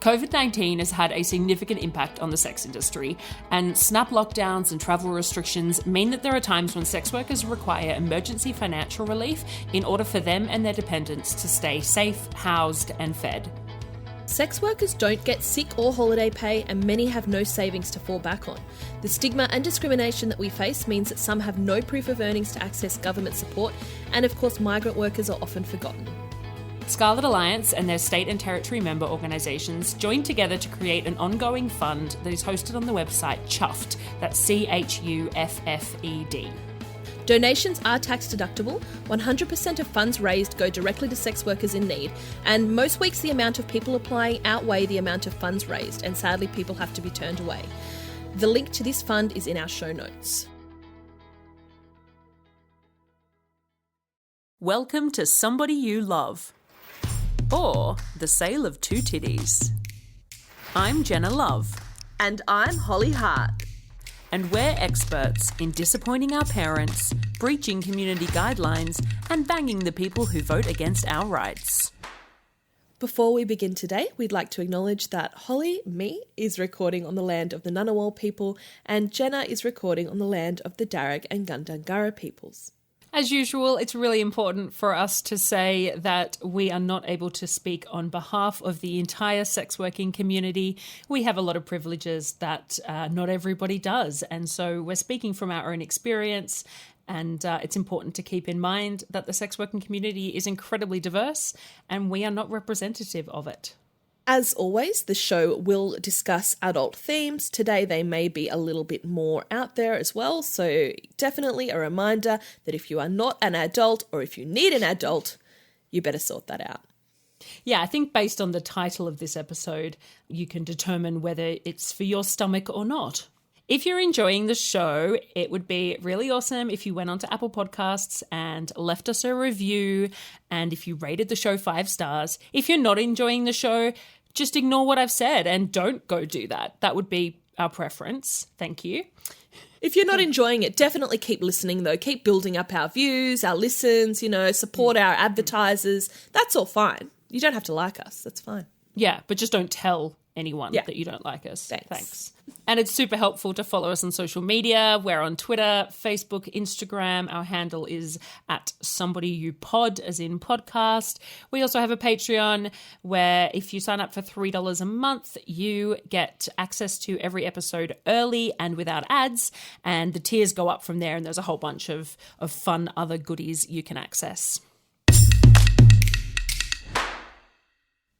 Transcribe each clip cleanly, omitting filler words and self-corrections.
COVID-19 has had a significant impact on the sex industry, and snap lockdowns and travel restrictions mean that there are times when sex workers require emergency financial relief in order for them and their dependents to stay safe, housed, and fed. Sex workers don't get sick or holiday pay, and many have no savings to fall back on. The stigma and discrimination that we face means that some have no proof of earnings to access government support, and of course migrant workers are often forgotten. Scarlet Alliance and their state and territory member organisations joined together to create an ongoing fund that is hosted on the website Chuffed, that's CHUFFED. Donations are tax deductible, 100% of funds raised go directly to sex workers in need, and most weeks the amount of people applying outweigh the amount of funds raised, and sadly people have to be turned away. The link to this fund is in our show notes. Welcome to Somebody You Love, or The Sale of Two Titties. I'm Jenna Love. And I'm Holly Hart. And we're experts in disappointing our parents, breaching community guidelines, and banging the people who vote against our rights. Before we begin today, we'd like to acknowledge that Holly, me, is recording on the land of the Ngunnawal people, and Jenna is recording on the land of the Darug and Gundungurra peoples. As usual, it's really important for us to say that we are not able to speak on behalf of the entire sex working community. We have a lot of privileges that not everybody does. And so we're speaking from our own experience. And it's important to keep in mind that the sex working community is incredibly diverse and we are not representative of it. As always, the show will discuss adult themes. Today they may be a little bit more out there as well, so definitely a reminder that if you are not an adult or if you need an adult, you better sort that out. Yeah, I think based on the title of this episode, you can determine whether it's for your stomach or not. If you're enjoying the show, it would be really awesome if you went onto Apple Podcasts and left us a review, and if you rated the show 5 stars. If you're not enjoying the show, just ignore what I've said and don't go do that. That would be our preference. Thank you. If you're not enjoying it, definitely keep listening though. Keep building up our views, our listens, support our advertisers. That's all fine. You don't have to like us. That's fine. Yeah, but just don't tell anyone that you don't like us. Thanks. And it's super helpful to follow us on social media. We're on Twitter, Facebook, Instagram. Our handle is @somebodyyoupod, as in podcast. We also have a Patreon where if you sign up for $3 a month, you get access to every episode early and without ads. And the tiers go up from there, and there's a whole bunch of fun other goodies you can access.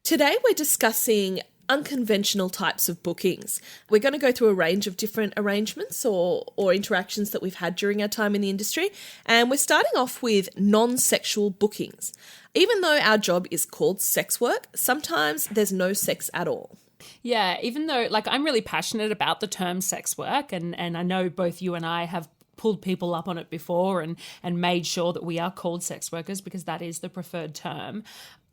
Today we're discussing unconventional types of bookings. We're going to go through a range of different arrangements or interactions that we've had during our time in the industry, and we're starting off with non-sexual bookings. Even though our job is called sex work, sometimes there's no sex at all. Yeah, even though I'm really passionate about the term sex work, and I know both you and I have pulled people up on it before and made sure that we are called sex workers because that is the preferred term.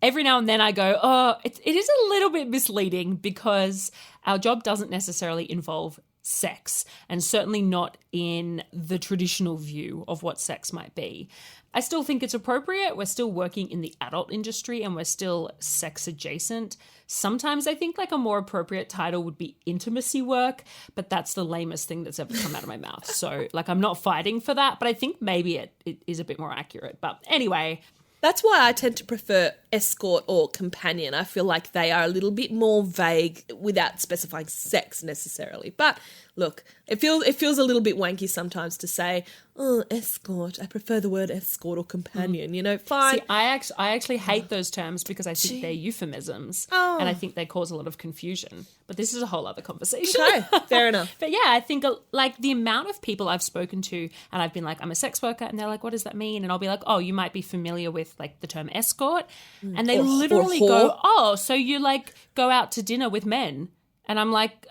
Every now and then I go, it is a little bit misleading because our job doesn't necessarily involve sex, and certainly not in the traditional view of what sex might be. I still think it's appropriate. We're still working in the adult industry and we're still sex adjacent. Sometimes I think a more appropriate title would be intimacy work, but that's the lamest thing that's ever come out of my mouth. So I'm not fighting for that, but I think maybe it is a bit more accurate. But anyway. That's why I tend to prefer escort or companion. I feel like they are a little bit more vague without specifying sex necessarily. But look, it feels a little bit wanky sometimes to say, escort. I prefer the word escort or companion, fine. See, I actually hate those terms because I think they're euphemisms and I think they cause a lot of confusion. But this is a whole other conversation. Okay, fair enough. But yeah, I think the amount of people I've spoken to and I've been like, I'm a sex worker, and they're like, what does that mean? And I'll be like, oh, you might be familiar with the term escort. And they literally go, oh, so you go out to dinner with men? And I'm like,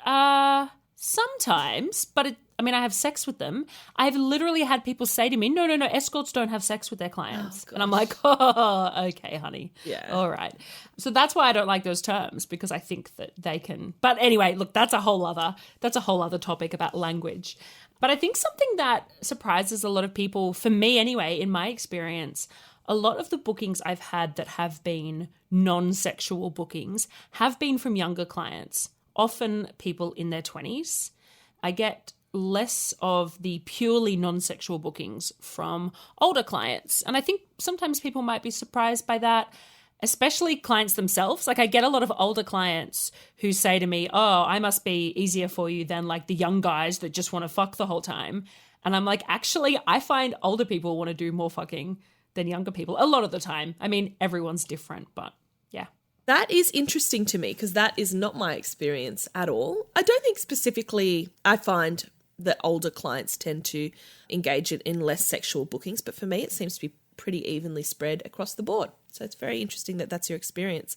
sometimes, but I have sex with them. I've literally had people say to me, no, escorts don't have sex with their clients. And I'm like, oh, okay, honey. Yeah. All right. So that's why I don't like those terms, because I think that they can. But anyway, look, that's a whole other topic about language. But I think something that surprises a lot of people, for me anyway, in my experience, a lot of the bookings I've had that have been non-sexual bookings have been from younger clients, often people in their 20s. I get less of the purely non-sexual bookings from older clients. And I think sometimes people might be surprised by that, especially clients themselves. Like I get a lot of older clients who say to me, oh, I must be easier for you than like the young guys that just want to fuck the whole time. And I'm like, actually, I find older people want to do more fucking than younger people a lot of the time. I mean, everyone's different, but yeah. That is interesting to me because that is not my experience at all. I don't think specifically I find that older clients tend to engage in less sexual bookings, but for me it seems to be pretty evenly spread across the board. So it's very interesting that that's your experience.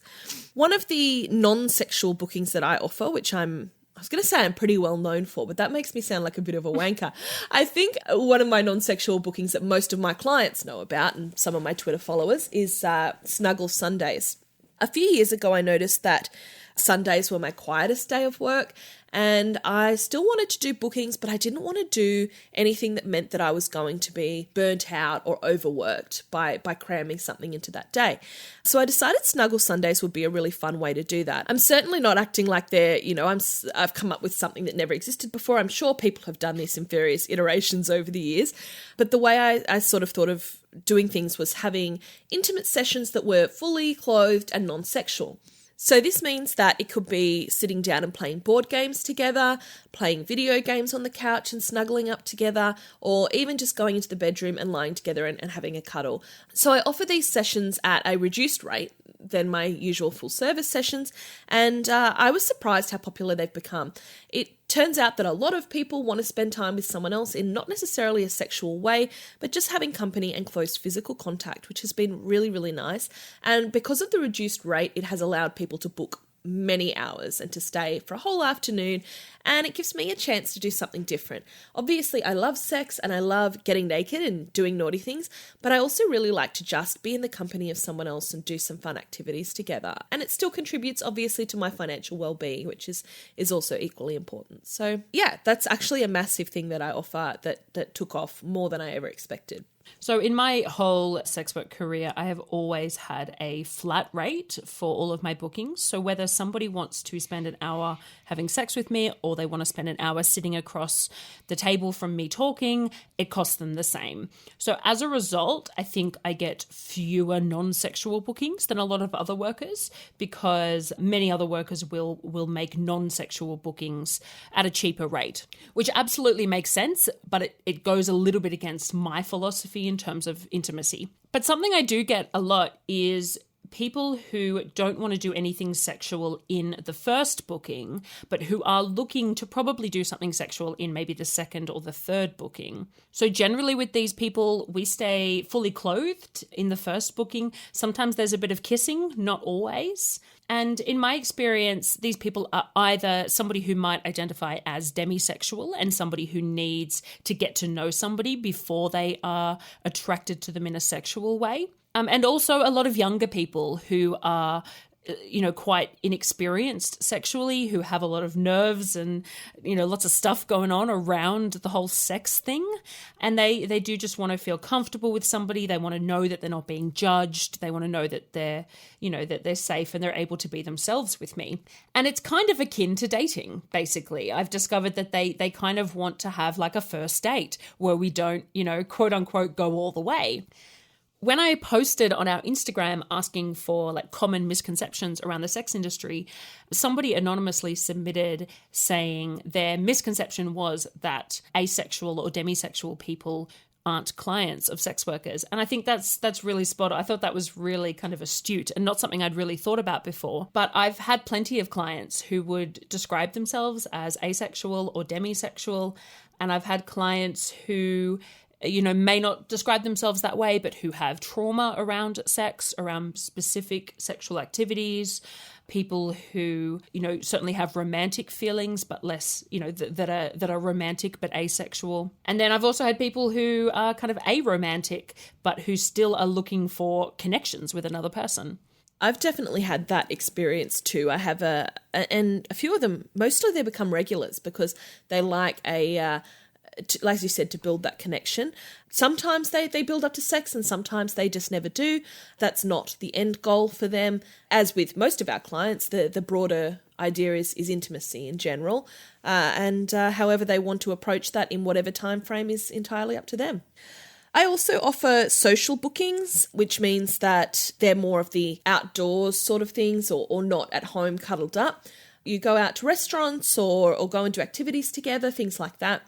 One of the non-sexual bookings that I offer, which I was going to say I'm pretty well known for, but that makes me sound like a bit of a wanker. I think one of my non-sexual bookings that most of my clients know about and some of my Twitter followers is Snuggle Sundays. A few years ago, I noticed that Sundays were my quietest day of work and I still wanted to do bookings, but I didn't want to do anything that meant that I was going to be burnt out or overworked by cramming something into that day. So I decided Snuggle Sundays would be a really fun way to do that. I'm certainly not acting like I've come up with something that never existed before. I'm sure people have done this in various iterations over the years, but the way I sort of thought of doing things was having intimate sessions that were fully clothed and non-sexual. So this means that it could be sitting down and playing board games together, playing video games on the couch and snuggling up together, or even just going into the bedroom and lying together and having a cuddle. So I offer these sessions at a reduced rate than my usual full service sessions, and I was surprised how popular they've become. It turns out that a lot of people want to spend time with someone else in not necessarily a sexual way, but just having company and close physical contact, which has been really, really nice. And because of the reduced rate, it has allowed people to book many hours and to stay for a whole afternoon, and it gives me a chance to do something different. Obviously, I love sex and I love getting naked and doing naughty things, but I also really like to just be in the company of someone else and do some fun activities together. And it still contributes, obviously, to my financial well-being, which is also equally important. So yeah, that's actually a massive thing that I offer that took off more than I ever expected. So in my whole sex work career, I have always had a flat rate for all of my bookings. So whether somebody wants to spend an hour having sex with me or they want to spend an hour sitting across the table from me talking, it costs them the same. So as a result, I think I get fewer non-sexual bookings than a lot of other workers because many other workers will make non-sexual bookings at a cheaper rate, which absolutely makes sense, but it goes a little bit against my philosophy in terms of intimacy. But something I do get a lot is people who don't want to do anything sexual in the first booking, but who are looking to probably do something sexual in maybe the second or the third booking. So generally with these people, we stay fully clothed in the first booking. Sometimes there's a bit of kissing, not always. And in my experience, these people are either somebody who might identify as demisexual and somebody who needs to get to know somebody before they are attracted to them in a sexual way. And also a lot of younger people who are, quite inexperienced sexually, who have a lot of nerves and, lots of stuff going on around the whole sex thing. And they do just want to feel comfortable with somebody. They want to know that they're not being judged. They want to know that they're, that they're safe and they're able to be themselves with me. And it's kind of akin to dating, basically. I've discovered that they kind of want to have like a first date where we don't, quote unquote, go all the way. When I posted on our Instagram asking for like common misconceptions around the sex industry, somebody anonymously submitted saying their misconception was that asexual or demisexual people aren't clients of sex workers. And I think that's really spot on. I thought that was really kind of astute and not something I'd really thought about before. But I've had plenty of clients who would describe themselves as asexual or demisexual. And I've had clients who may not describe themselves that way, but who have trauma around sex, around specific sexual activities, people who, certainly have romantic feelings, but less, that are romantic but asexual. And then I've also had people who are kind of aromantic, but who still are looking for connections with another person. I've definitely had that experience too. I have and a few of them, mostly they become regulars because they like a like you said, to build that connection. Sometimes they build up to sex and sometimes they just never do. That's not the end goal for them. As with most of our clients, the broader idea is intimacy in general. And however they want to approach that in whatever time frame is entirely up to them. I also offer social bookings, which means that they're more of the outdoors sort of things or not at home cuddled up. You go out to restaurants or go into activities together, things like that.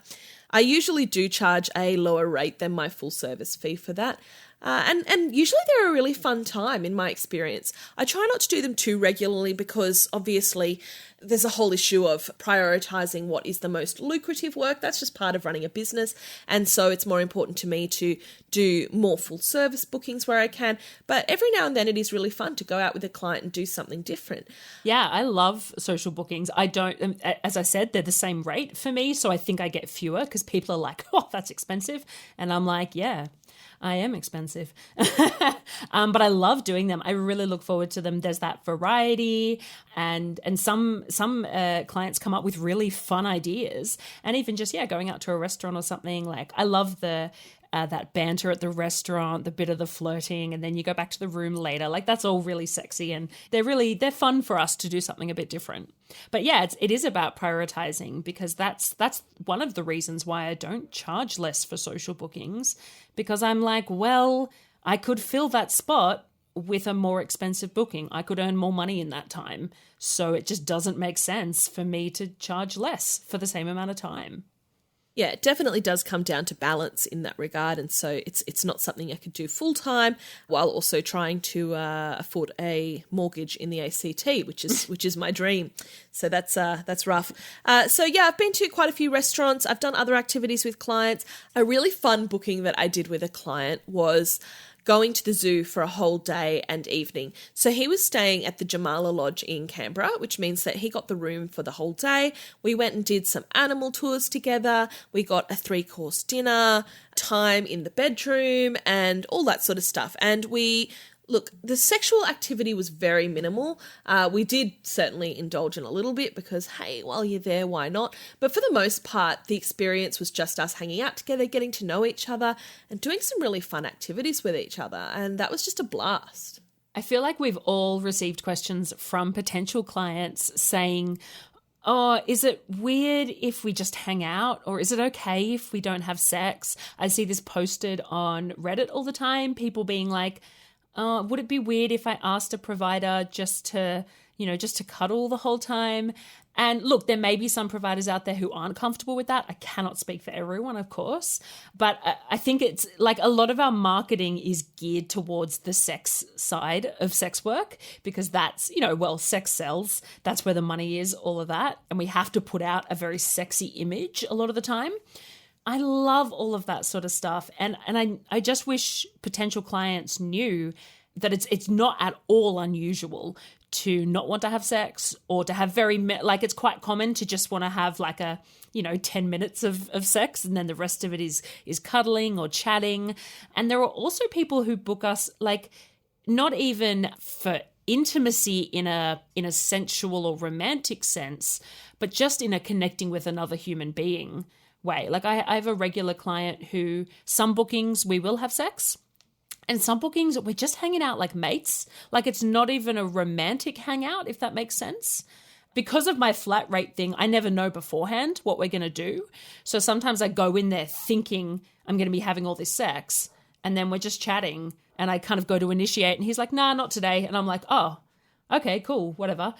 I usually do charge a lower rate than my full service fee for that. And usually they're a really fun time in my experience. I try not to do them too regularly because obviously there's a whole issue of prioritizing what is the most lucrative work. That's just part of running a business. And so it's more important to me to do more full service bookings where I can. But every now and then it is really fun to go out with a client and do something different. Yeah, I love social bookings. I don't, as I said, they're the same rate for me. So I think I get fewer because people are like, oh, that's expensive. And I'm like, yeah, I am expensive. But I love doing them. I really look forward to them. There's that variety and some clients come up with really fun ideas, and even just, going out to a restaurant or something. Like, I love that banter at the restaurant, the bit of the flirting, and then you go back to the room later. Like, that's all really sexy, and they're fun for us to do something a bit different. But yeah, it is about prioritizing, because that's one of the reasons why I don't charge less for social bookings, because I'm like, well, I could fill that spot with a more expensive booking. I could earn more money in that time. So it just doesn't make sense for me to charge less for the same amount of time. Yeah, it definitely does come down to balance in that regard. And so it's not something I could do full time while also trying to afford a mortgage in the ACT, which is my dream. So that's rough. So yeah, I've been to quite a few restaurants. I've done other activities with clients. A really fun booking that I did with a client was going to the zoo for a whole day and evening. So he was staying at the Jamala Lodge in Canberra, which means that he got the room for the whole day. We went and did some animal tours together. We got a 3-course dinner, time in the bedroom, and all that sort of stuff. And look, the sexual activity was very minimal. We did certainly indulge in a little bit because, hey, while you're there, why not? But for the most part, the experience was just us hanging out together, getting to know each other, and doing some really fun activities with each other. And that was just a blast. I feel like we've all received questions from potential clients saying, oh, is it weird if we just hang out, or is it okay if we don't have sex? I see this posted on Reddit all the time, people being like, would it be weird if I asked a provider just to cuddle the whole time? And look, there may be some providers out there who aren't comfortable with that. I cannot speak for everyone, of course. But I think it's like a lot of our marketing is geared towards the sex side of sex work, because that's, sex sells. That's where the money is, all of that. And we have to put out a very sexy image a lot of the time. I love all of that sort of stuff. And I just wish potential clients knew that it's not at all unusual to not want to have sex, or to have it's quite common to just want to have 10 minutes of sex, and then the rest of it is cuddling or chatting. And there are also people who book us not even for intimacy in a sensual or romantic sense, but just in a connecting with another human being way. Like, I have a regular client who, some bookings we will have sex, and some bookings we're just hanging out like mates. Like, it's not even a romantic hangout, if that makes sense. Because of my flat rate thing, I never know beforehand what we're going to do. So sometimes I go in there thinking I'm going to be having all this sex, and then we're just chatting, and I kind of go to initiate, and he's like, nah, not today. And I'm like, oh, okay, cool, whatever.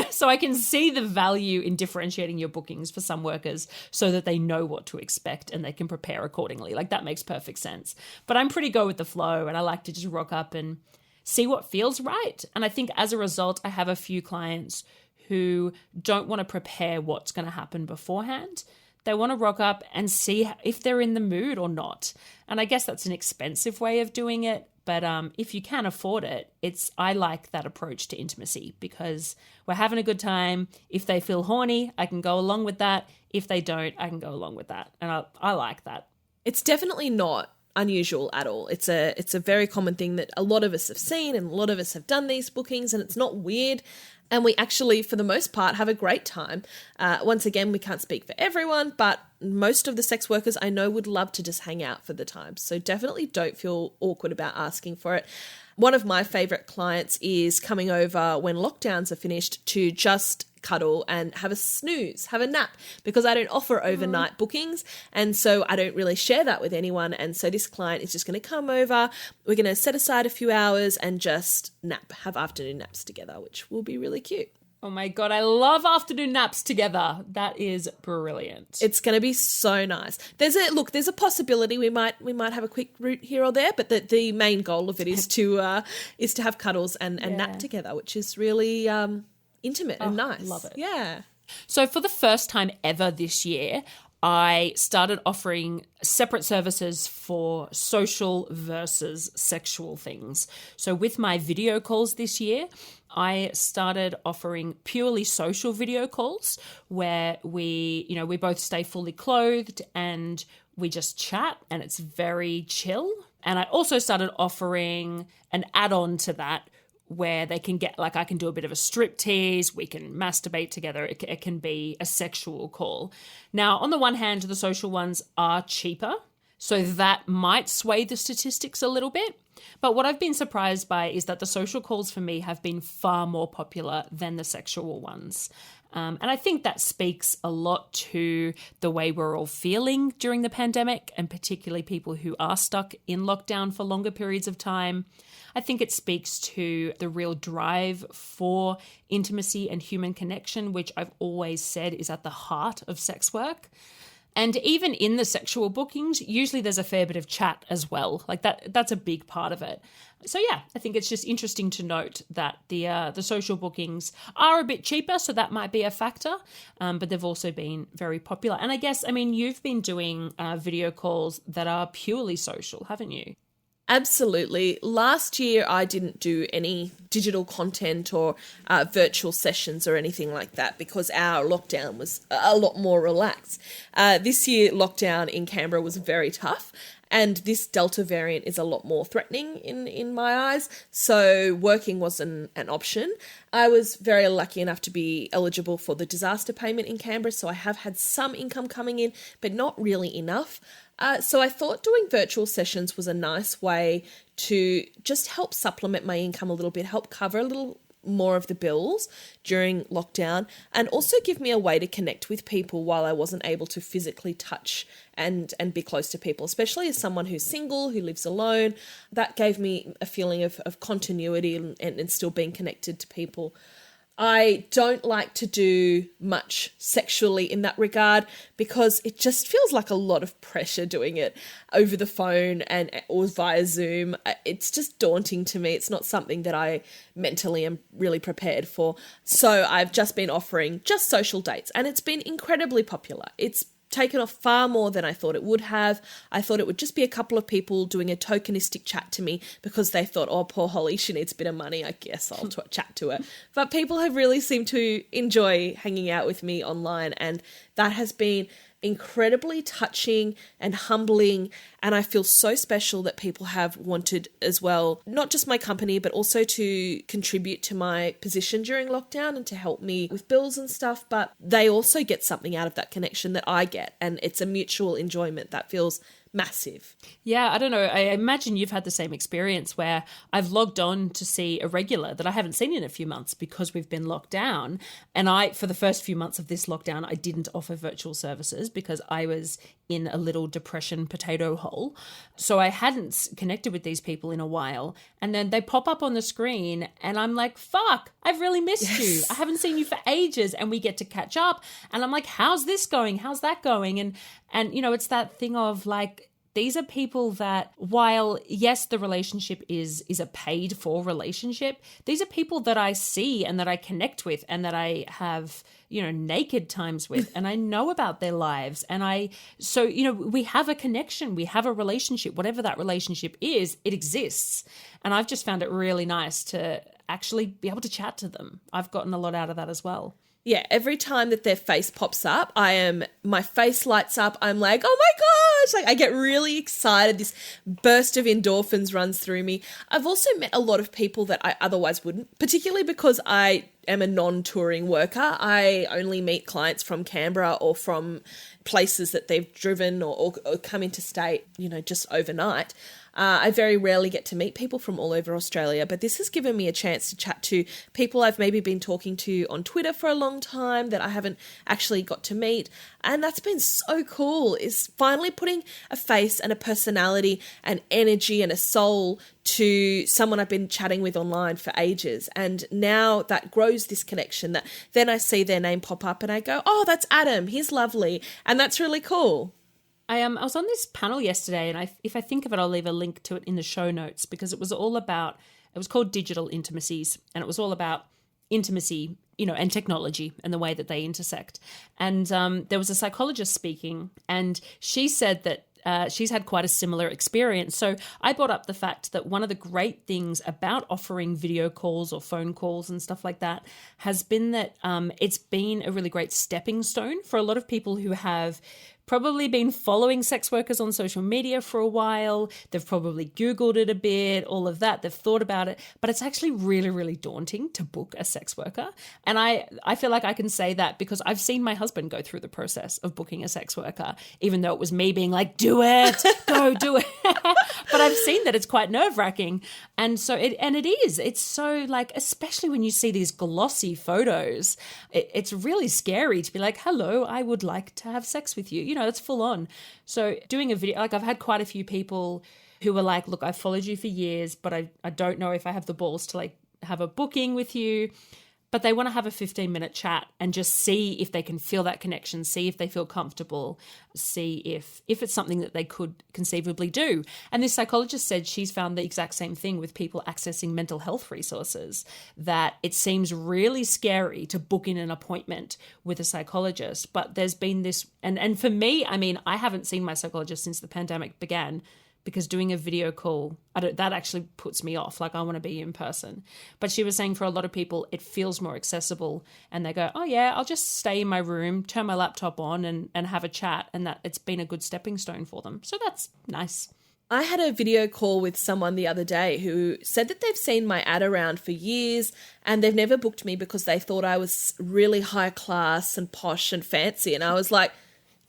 So I can see the value in differentiating your bookings for some workers so that they know what to expect and they can prepare accordingly. Like, that makes perfect sense. But I'm pretty go with the flow, and I like to just rock up and see what feels right. And I think as a result, I have a few clients who don't want to prepare what's going to happen beforehand. They want to rock up and see if they're in the mood or not. And I guess that's an expensive way of doing it. But if you can afford it, I like that approach to intimacy, because we're having a good time. If they feel horny, I can go along with that. If they don't, I can go along with that. And I like that. It's definitely not unusual at all. It's a very common thing that a lot of us have seen, and a lot of us have done these bookings, and it's not weird. And we actually, for the most part, have a great time. Once again, we can't speak for everyone, but most of the sex workers I know would love to just hang out for the time. So definitely don't feel awkward about asking for it. One of my favourite clients is coming over when lockdowns are finished to just cuddle and have a snooze, have a nap, because I don't offer overnight bookings, and so I don't really share that with anyone. And so this client is just going to come over, we're going to set aside a few hours and just nap, have afternoon naps together, which will be really cute. Oh my God, I love afternoon naps together. That is brilliant. It's going to be so nice. There's a possibility we might have a quick route here or there, but the main goal of it is to have cuddles and nap together, which is really intimate and nice. Love it. Yeah. So for the first time ever this year, I started offering separate services for social versus sexual things. So with my video calls this year, I started offering purely social video calls where we both stay fully clothed and we just chat, and it's very chill. And I also started offering an add-on to that where they can get, like, I can do a bit of a strip tease, we can masturbate together, it can be a sexual call. Now, on the one hand, the social ones are cheaper, so that might sway the statistics a little bit. But what I've been surprised by is that the social calls for me have been far more popular than the sexual ones. And I think that speaks a lot to the way we're all feeling during the pandemic, and particularly people who are stuck in lockdown for longer periods of time. I think it speaks to the real drive for intimacy and human connection, which I've always said is at the heart of sex work. And even in the sexual bookings, usually there's a fair bit of chat as well. Like that's a big part of it. So yeah, I think it's just interesting to note that the social bookings are a bit cheaper, so that might be a factor. But they've also been very popular. And I guess, you've been doing video calls that are purely social, haven't you? Absolutely. Last year, I didn't do any digital content or virtual sessions or anything like that because our lockdown was a lot more relaxed. This year, lockdown in Canberra was very tough, and this Delta variant is a lot more threatening in my eyes, so working wasn't an option. I was very lucky enough to be eligible for the disaster payment in Canberra, so I have had some income coming in, but not really enough. So I thought doing virtual sessions was a nice way to just help supplement my income a little bit, help cover a little more of the bills during lockdown, and also give me a way to connect with people while I wasn't able to physically touch and be close to people, especially as someone who's single, who lives alone. That gave me a feeling of continuity and still being connected to people. I don't like to do much sexually in that regard because it just feels like a lot of pressure doing it over the phone or via Zoom. It's just daunting to me. It's not something that I mentally am really prepared for. So I've just been offering just social dates, and it's been incredibly popular. It's taken off far more than I thought it would have. I thought it would just be a couple of people doing a tokenistic chat to me because they thought, oh, poor Holly, she needs a bit of money. I guess I'll chat to her. But people have really seemed to enjoy hanging out with me online, and that has been incredibly touching and humbling, and I feel so special that people have wanted as well, not just my company, but also to contribute to my position during lockdown and to help me with bills and stuff, but they also get something out of that connection that I get, and it's a mutual enjoyment that feels massive. Yeah, I don't know. I imagine you've had the same experience where I've logged on to see a regular that I haven't seen in a few months because we've been locked down. And for the first few months of this lockdown, I didn't offer virtual services because I was in a little depression potato hole. So I hadn't connected with these people in a while. And then they pop up on the screen and I'm like, fuck, I've really missed you. I haven't seen you for ages, and we get to catch up. And I'm like, how's this going? How's that going? And it's that thing of like, these are people that, while yes, the relationship is a paid for relationship, these are people that I see and that I connect with and that I have, naked times with, and I know about their lives. And we have a connection, we have a relationship, whatever that relationship is, it exists. And I've just found it really nice to actually be able to chat to them. I've gotten a lot out of that as well. Yeah, every time that their face pops up, my face lights up. I'm like, oh my gosh, like I get really excited. This burst of endorphins runs through me. I've also met a lot of people that I otherwise wouldn't, particularly because I am a non-touring worker. I only meet clients from Canberra or from places that they've driven or come into state, just overnight. I very rarely get to meet people from all over Australia, but this has given me a chance to chat to people I've maybe been talking to on Twitter for a long time that I haven't actually got to meet. And that's been so cool, is finally putting a face and a personality and energy and a soul to someone I've been chatting with online for ages. And now that grows this connection that then I see their name pop up and I go, oh, that's Adam. He's lovely. And that's really cool. I was on this panel yesterday, and if I think of it, I'll leave a link to it in the show notes, because it was called Digital Intimacies, and it was all about intimacy, and technology and the way that they intersect. And there was a psychologist speaking, and she said that she's had quite a similar experience. So I brought up the fact that one of the great things about offering video calls or phone calls and stuff like that has been that it's been a really great stepping stone for a lot of people who have probably been following sex workers on social media for a while. They've probably Googled it a bit, all of that. They've thought about it, but it's actually really, really daunting to book a sex worker. And I feel like I can say that because I've seen my husband go through the process of booking a sex worker, even though it was me being like, do it, go do it. But I've seen that it's quite nerve-wracking. And so it's so like, especially when you see these glossy photos, it's really scary to be like, hello, I would like to have sex with you. It's full on. So doing a video, like I've had quite a few people who were like, look, I've followed you for years, but I don't know if I have the balls to like have a booking with you. But they want to have a 15-minute chat and just see if they can feel that connection, see if they feel comfortable, see if it's something that they could conceivably do. And this psychologist said she's found the exact same thing with people accessing mental health resources, that it seems really scary to book in an appointment with a psychologist. But there's been this, and for me, I mean, I haven't seen my psychologist since the pandemic began, because doing a video call, that actually puts me off. Like I want to be in person. But she was saying for a lot of people, it feels more accessible and they go, oh yeah, I'll just stay in my room, turn my laptop on and have a chat. And that it's been a good stepping stone for them. So that's nice. I had a video call with someone the other day who said that they've seen my ad around for years and they've never booked me because they thought I was really high class and posh and fancy. And I was like,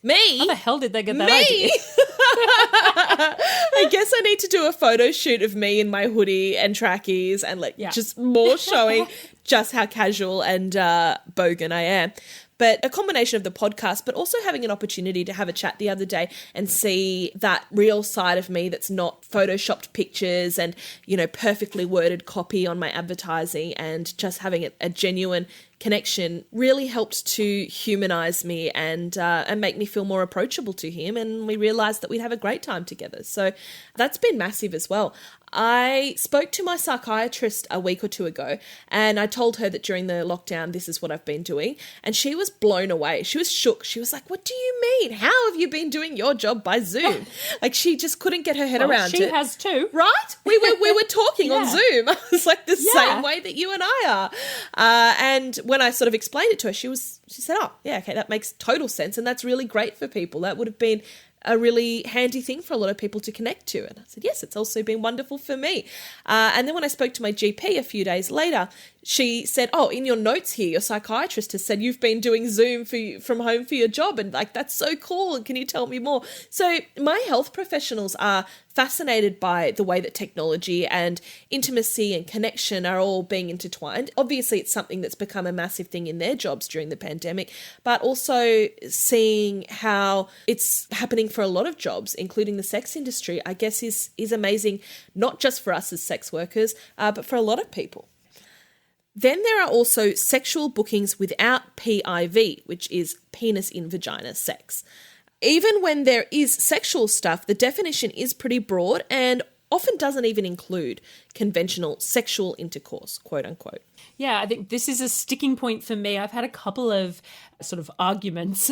me? How the hell did they get that idea? I guess I need to do a photo shoot of me in my hoodie and trackies and just more showing just how casual and bogan I am. But a combination of the podcast, but also having an opportunity to have a chat the other day and see that real side of me that's not photoshopped pictures and, perfectly worded copy on my advertising, and just having a genuine connection really helped to humanize me and make me feel more approachable to him. And we realized that we'd have a great time together. So that's been massive as well. I spoke to my psychiatrist a week or two ago and I told her that during the lockdown, this is what I've been doing. And she was blown away. She was shook. She was like, what do you mean? How have you been doing your job by Zoom? Like she just couldn't get her head around it. She has too. Right? We were talking on Zoom. I was like the same way that you and I are. And when I sort of explained it to her, she said, oh, yeah, okay, that makes total sense. And that's really great for people. That would have been a really handy thing for a lot of people to connect to. And I said, yes, it's also been wonderful for me. And then when I spoke to my GP a few days later, she said, oh, in your notes here, your psychiatrist has said you've been doing Zoom from home for your job. And like, that's so cool. And can you tell me more? So my health professionals are fascinated by the way that technology and intimacy and connection are all being intertwined. Obviously, it's something that's become a massive thing in their jobs during the pandemic, but also seeing how it's happening for a lot of jobs, including the sex industry, I guess is amazing, not just for us as sex workers, but for a lot of people. Then there are also sexual bookings without PIV, which is penis in vagina sex. Even when there is sexual stuff, the definition is pretty broad and often doesn't even include conventional sexual intercourse, quote unquote. Yeah, I think this is a sticking point for me. I've had a couple of sort of arguments,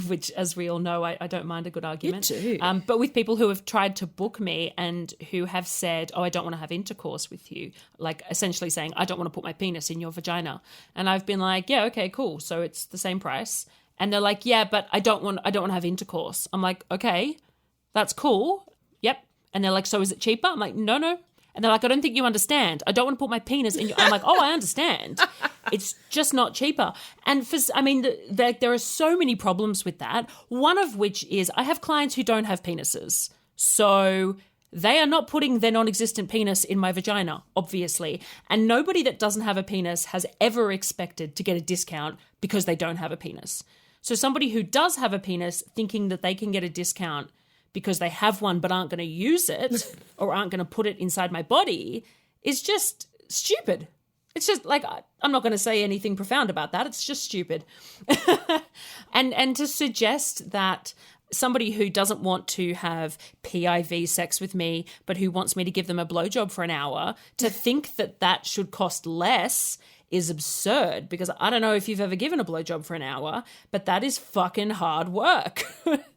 which, as we all know, I don't mind a good argument. You do. But with people who have tried to book me and who have said, oh, I don't want to have intercourse with you, like essentially saying, I don't want to put my penis in your vagina. And I've been like, yeah, okay, cool. So it's the same price. And they're like, yeah, but I don't want to have intercourse. I'm like, okay, that's cool. Yep. And they're like, so is it cheaper? I'm like, no. And they're like, I don't think you understand. I don't want to put my penis in your... I'm like, oh, I understand. It's just not cheaper. And there are so many problems with that. One of which is I have clients who don't have penises. So they are not putting their non-existent penis in my vagina, obviously. And nobody that doesn't have a penis has ever expected to get a discount because they don't have a penis. So somebody who does have a penis thinking that they can get a discount because they have one but aren't going to use it or aren't going to put it inside my body is just stupid. It's just like, I'm not going to say anything profound about that. It's just stupid. And to suggest that somebody who doesn't want to have PIV sex with me but who wants me to give them a blowjob for an hour, to think that that should cost less is absurd, because I don't know if you've ever given a blowjob for an hour, but that is fucking hard work.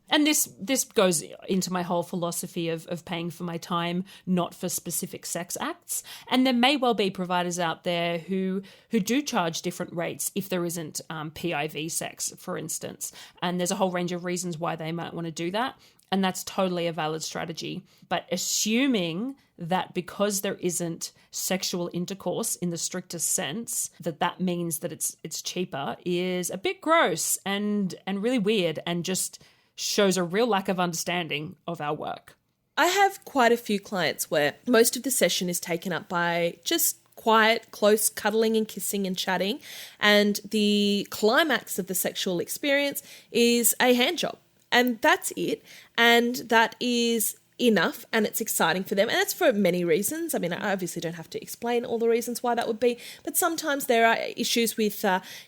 And this goes into my whole philosophy of paying for my time, not for specific sex acts. And there may well be providers out there who do charge different rates if there isn't PIV sex, for instance. And there's a whole range of reasons why they might want to do that. And that's totally a valid strategy. But assuming that because there isn't sexual intercourse in the strictest sense, that means that it's cheaper is a bit gross and really weird, and just shows a real lack of understanding of our work. I have quite a few clients where most of the session is taken up by just quiet, close cuddling and kissing and chatting, and the climax of the sexual experience is a hand job. And that's it. And that is enough, and it's exciting for them. And that's for many reasons. I mean, I obviously don't have to explain all the reasons why that would be, but sometimes there are issues with,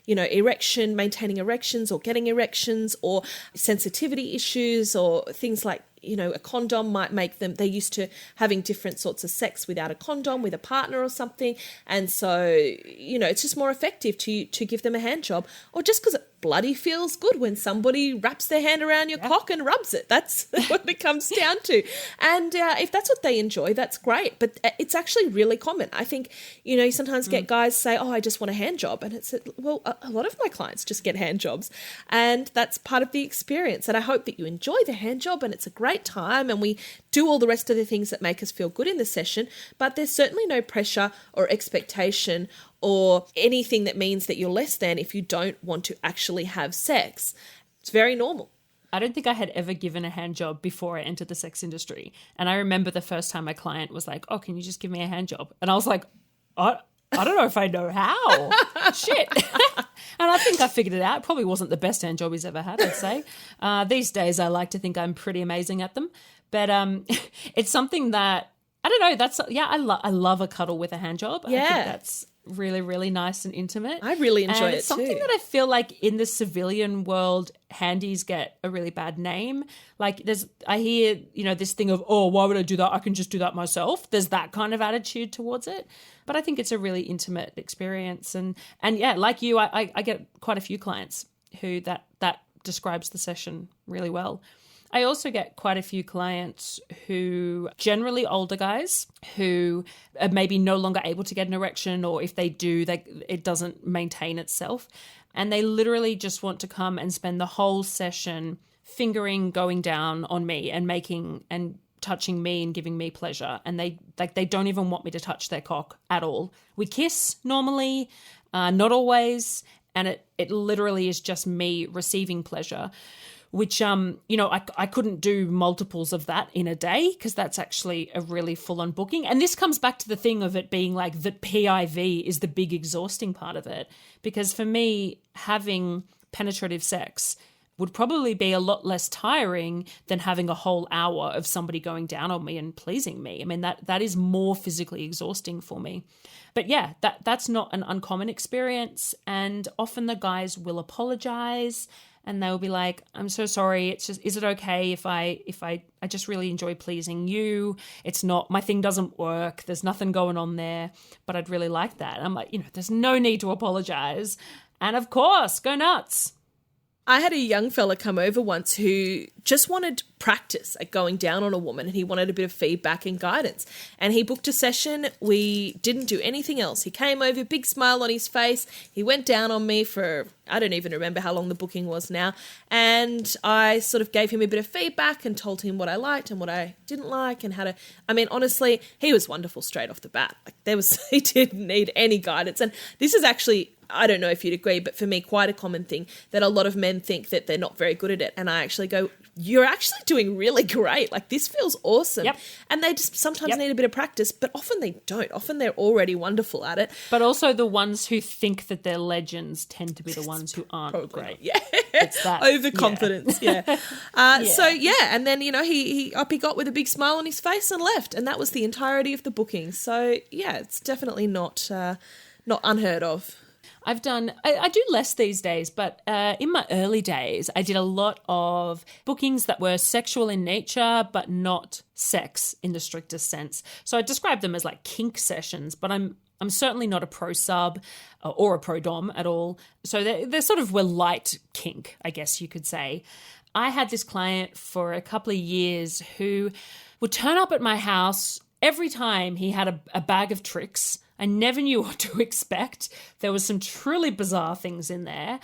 erection, maintaining erections or getting erections, or sensitivity issues, or things like, a condom might make them, they're used to having different sorts of sex without a condom, with a partner or something. And so, it's just more effective to give them a hand job, or just because it bloody feels good when somebody wraps their hand around your cock and rubs it. That's what it comes down to. And if that's what they enjoy, that's great. But it's actually really common. I think, you sometimes get guys say, oh, I just want a hand job. And it's, well, a lot of my clients just get hand jobs. And that's part of the experience. And I hope that you enjoy the hand job and it's a great time, and we do all the rest of the things that make us feel good in the session. But there's certainly no pressure or expectation or anything that means that you're less than if you don't want to actually have sex. It's very normal. I don't think I had ever given a hand job before I entered the sex industry. And I remember the first time my client was like, oh, can you just give me a hand job? And I was like, I don't know if I know how. Shit. And I think I figured it out. It probably wasn't the best hand job he's ever had, I'd say. These days, I like to think I'm pretty amazing at them. But it's something that, I don't know, I love a cuddle with a hand job. Yeah. I think that's really, really nice and intimate. I really enjoy it it's something that I feel like in the civilian world, handies get a really bad name. Like I hear, this thing of, oh, why would I do that? I can just do that myself. There's that kind of attitude towards it. But I think it's a really intimate experience. And yeah, like you, I get quite a few clients who that describes the session really well. I also get quite a few clients who, generally older guys, who are maybe no longer able to get an erection, or if they do, it doesn't maintain itself. And they literally just want to come and spend the whole session fingering, going down on me and making and touching me and giving me pleasure. And they don't even want me to touch their cock at all. We kiss normally, not always. And it literally is just me receiving pleasure, which, I couldn't do multiples of that in a day, because that's actually a really full-on booking. And this comes back to the thing of it being like that PIV is the big exhausting part of it. Because for me, having penetrative sex would probably be a lot less tiring than having a whole hour of somebody going down on me and pleasing me. I mean, that is more physically exhausting for me. But yeah, that's not an uncommon experience. And often the guys will apologize and they'll be like, I'm so sorry, it's just, is it okay if I just really enjoy pleasing you? It's not, my thing doesn't work, there's nothing going on there, but I'd really like that. And I'm like, there's no need to apologize. And of course, go nuts. I had a young fella come over once who just wanted practice at going down on a woman, and he wanted a bit of feedback and guidance. And he booked a session. We didn't do anything else. He came over, big smile on his face. He went down on me for, I don't even remember how long the booking was now. And I sort of gave him a bit of feedback and told him what I liked and what I didn't like and how to, honestly, he was wonderful straight off the bat. He didn't need any guidance. And this is actually, I don't know if you'd agree, but for me, quite a common thing that a lot of men think that they're not very good at it. And I actually go, you're actually doing really great. Like, this feels awesome. Yep. And they just sometimes need a bit of practice, but often they don't. Often they're already wonderful at it. But also the ones who think that they're legends tend to be the ones who aren't great. Yeah. It's that. Overconfidence. Yeah. So, and then, he got with a big smile on his face and left. And that was the entirety of the booking. So, yeah, it's definitely not unheard of. I've done, I do less these days, but in my early days, I did a lot of bookings that were sexual in nature, but not sex in the strictest sense. So I describe them as like kink sessions, but I'm certainly not a pro sub or a pro dom at all. So they're sort of were light kink, I guess you could say. I had this client for a couple of years who would turn up at my house every time he had a bag of tricks. I never knew what to expect. There was some truly bizarre things in there.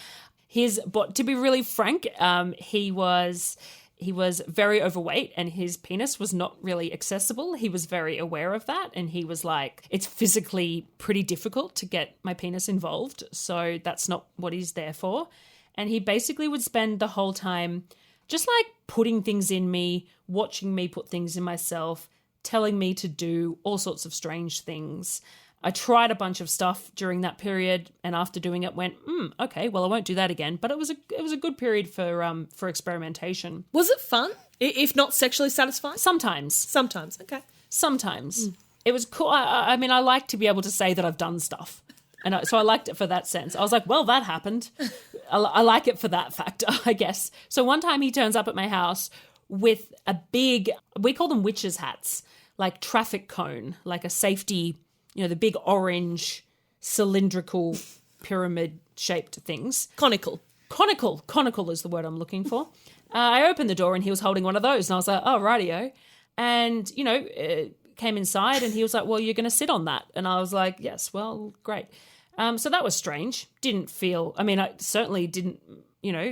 But to be really frank, he was very overweight and his penis was not really accessible. He was very aware of that, and he was like, it's physically pretty difficult to get my penis involved, so that's not what he's there for. And he basically would spend the whole time just like putting things in me, watching me put things in myself, telling me to do all sorts of strange things. I tried a bunch of stuff during that period, and after doing it went, okay, well, I won't do that again. But it was a good period for experimentation. Was it fun, if not sexually satisfying? Sometimes. Okay. Sometimes. It was cool. I like to be able to say that I've done stuff. And so I liked it for that sense. I was like, well, that happened. I like it for that factor, I guess. So one time he turns up at my house with a big, we call them witches' hats, like traffic cone, like a safety, the big orange cylindrical pyramid-shaped things. Conical is the word I'm looking for. I opened the door and he was holding one of those, and I was like, oh, rightio. And, came inside and he was like, well, you're going to sit on that. And I was like, yes, well, great. So that was strange. I certainly didn't,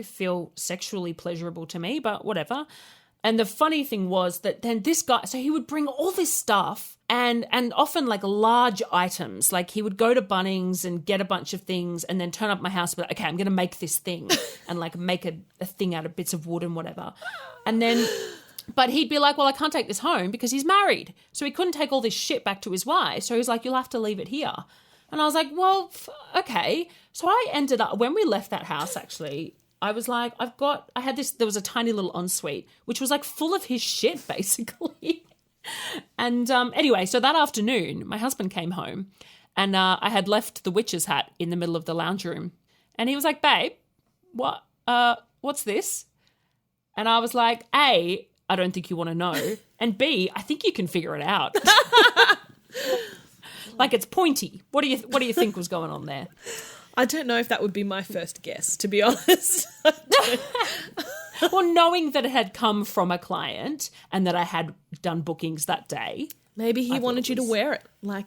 feel sexually pleasurable to me, but whatever. And the funny thing was that then this guy, so he would bring all this stuff and often like large items. Like he would go to Bunnings and get a bunch of things and then turn up my house and be like, okay, I'm going to make this thing and like make a thing out of bits of wood and whatever. And then, but he'd be like, well, I can't take this home because he's married. So he couldn't take all this shit back to his wife. So he's like, you'll have to leave it here. And I was like, well, okay. So I ended up, when we left that house actually, I was like, I had this, there was a tiny little ensuite, which was like full of his shit, basically. And anyway, so that afternoon, my husband came home and I had left the witch's hat in the middle of the lounge room. And he was like, babe, what's this? And I was like, A, I don't think you want to know. And B, I think you can figure it out. Like it's pointy. What do you think was going on there? I don't know if that would be my first guess, to be honest. Well, knowing that it had come from a client and that I had done bookings that day. Maybe he wanted you to wear it. Like,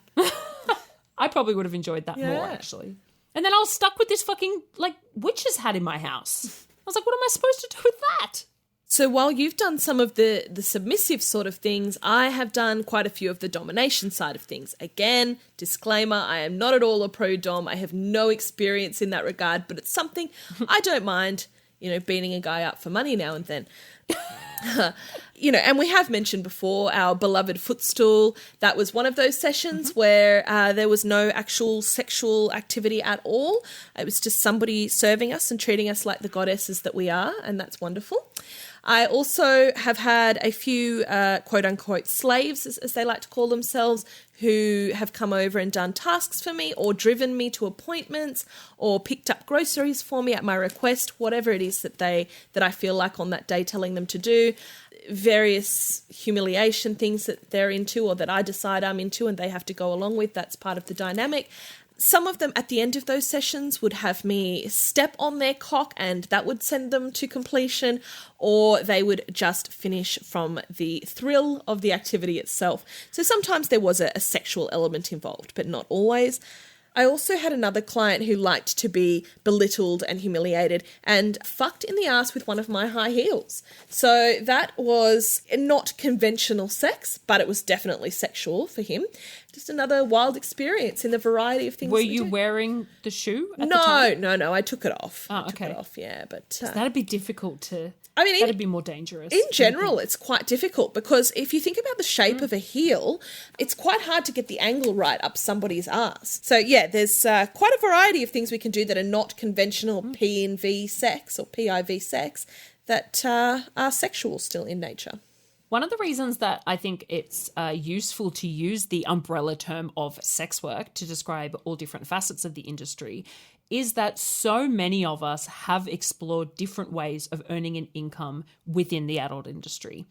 I probably would have enjoyed that more, actually. And then I was stuck with this fucking, like, witch's hat in my house. I was like, what am I supposed to do with that? So while you've done some of the submissive sort of things, I have done quite a few of the domination side of things. Again, disclaimer, I am not at all a pro-dom. I have no experience in that regard, but it's something I don't mind, beating a guy up for money now and then. And we have mentioned before our beloved footstool. That was one of those sessions where there was no actual sexual activity at all. It was just somebody serving us and treating us like the goddesses that we are, and that's wonderful. I also have had a few quote-unquote slaves, as they like to call themselves, who have come over and done tasks for me or driven me to appointments or picked up groceries for me at my request, whatever it is that I feel like on that day telling them to do. Various humiliation things that they're into or that I decide I'm into and they have to go along with. That's part of the dynamic. Some of them at the end of those sessions would have me step on their cock and that would send them to completion, or they would just finish from the thrill of the activity itself. So sometimes there was a sexual element involved, but not always. I also had another client who liked to be belittled and humiliated and fucked in the ass with one of my high heels. So that was not conventional sex, but it was definitely sexual for him. Just another wild experience in the variety of things. Were you wearing the shoe at the time? No, I took it off. Oh, okay. I took it off, yeah. But so that'd be difficult to... that'd be more dangerous. In general, it's quite difficult because if you think about the shape of a heel, it's quite hard to get the angle right up somebody's ass. So yeah, there's quite a variety of things we can do that are not conventional P&V sex or PIV sex that are sexual still in nature. One of the reasons that I think it's useful to use the umbrella term of sex work to describe all different facets of the industry is that so many of us have explored different ways of earning an income within the adult industry.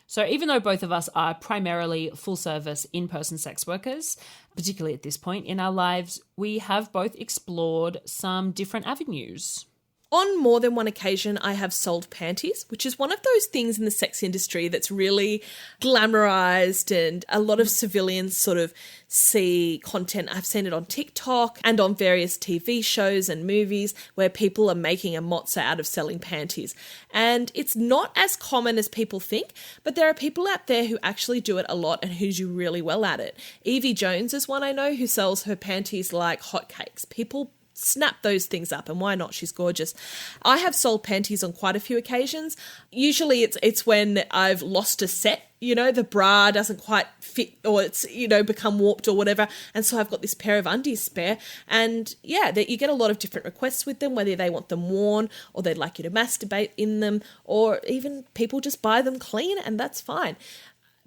So even though both of us are primarily full-service in-person sex workers, particularly at this point in our lives, we have both explored some different avenues. On more than one occasion, I have sold panties, which is one of those things in the sex industry that's really glamorized, and a lot of civilians sort of see content. I've seen it on TikTok and on various TV shows and movies where people are making a mozza out of selling panties. And it's not as common as people think, but there are people out there who actually do it a lot and who do really well at it. Evie Jones is one I know who sells her panties like hotcakes. People snap those things up, and why not? She's gorgeous. I have sold panties on quite a few occasions. Usually it's when I've lost a set, the bra doesn't quite fit, or it's, become warped or whatever, and so I've got this pair of undies spare. And yeah, that you get a lot of different requests with them, whether they want them worn or they'd like you to masturbate in them, or even people just buy them clean, and that's fine.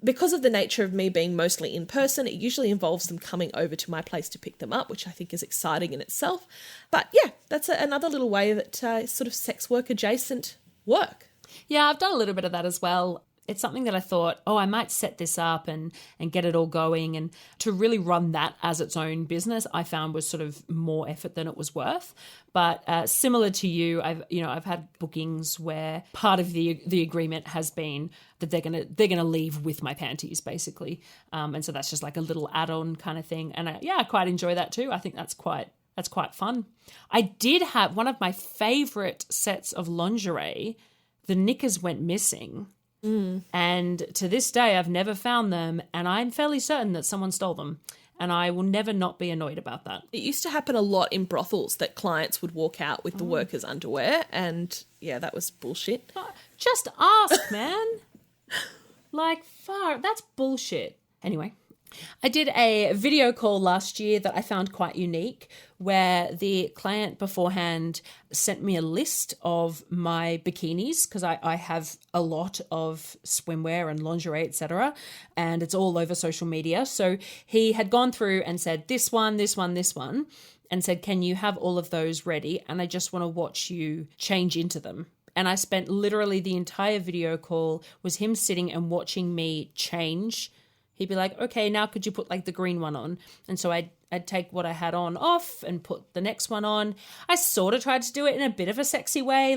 Because of the nature of me being mostly in person, it usually involves them coming over to my place to pick them up, which I think is exciting in itself. But yeah, that's another little way that sort of sex work adjacent work. Yeah, I've done a little bit of that as well. It's something that I thought, I might set this up and get it all going. And to really run that as its own business, I found was sort of more effort than it was worth. But similar to you, I've had bookings where part of the agreement has been that they're gonna leave with my panties, basically. And so that's just like a little add-on kind of thing. And I quite enjoy that too. I think that's quite fun. I did have one of my favorite sets of lingerie. The knickers went missing. And to this day, I've never found them, and I'm fairly certain that someone stole them, and I will never not be annoyed about that. It used to happen a lot in brothels that clients would walk out with the workers' underwear, and yeah, that was bullshit. Just ask, man. Like, far, that's bullshit. Anyway, I did a video call last year that I found quite unique, where the client beforehand sent me a list of my bikinis, because I have a lot of swimwear and lingerie, etc., and it's all over social media. So he had gone through and said, this one, and said, can you have all of those ready? And I just want to watch you change into them. And I spent literally the entire video call was him sitting and watching me change. He'd be like, okay, now could you put like the green one on? And so I'd take what I had on off and put the next one on. I sort of tried to do it in a bit of a sexy way,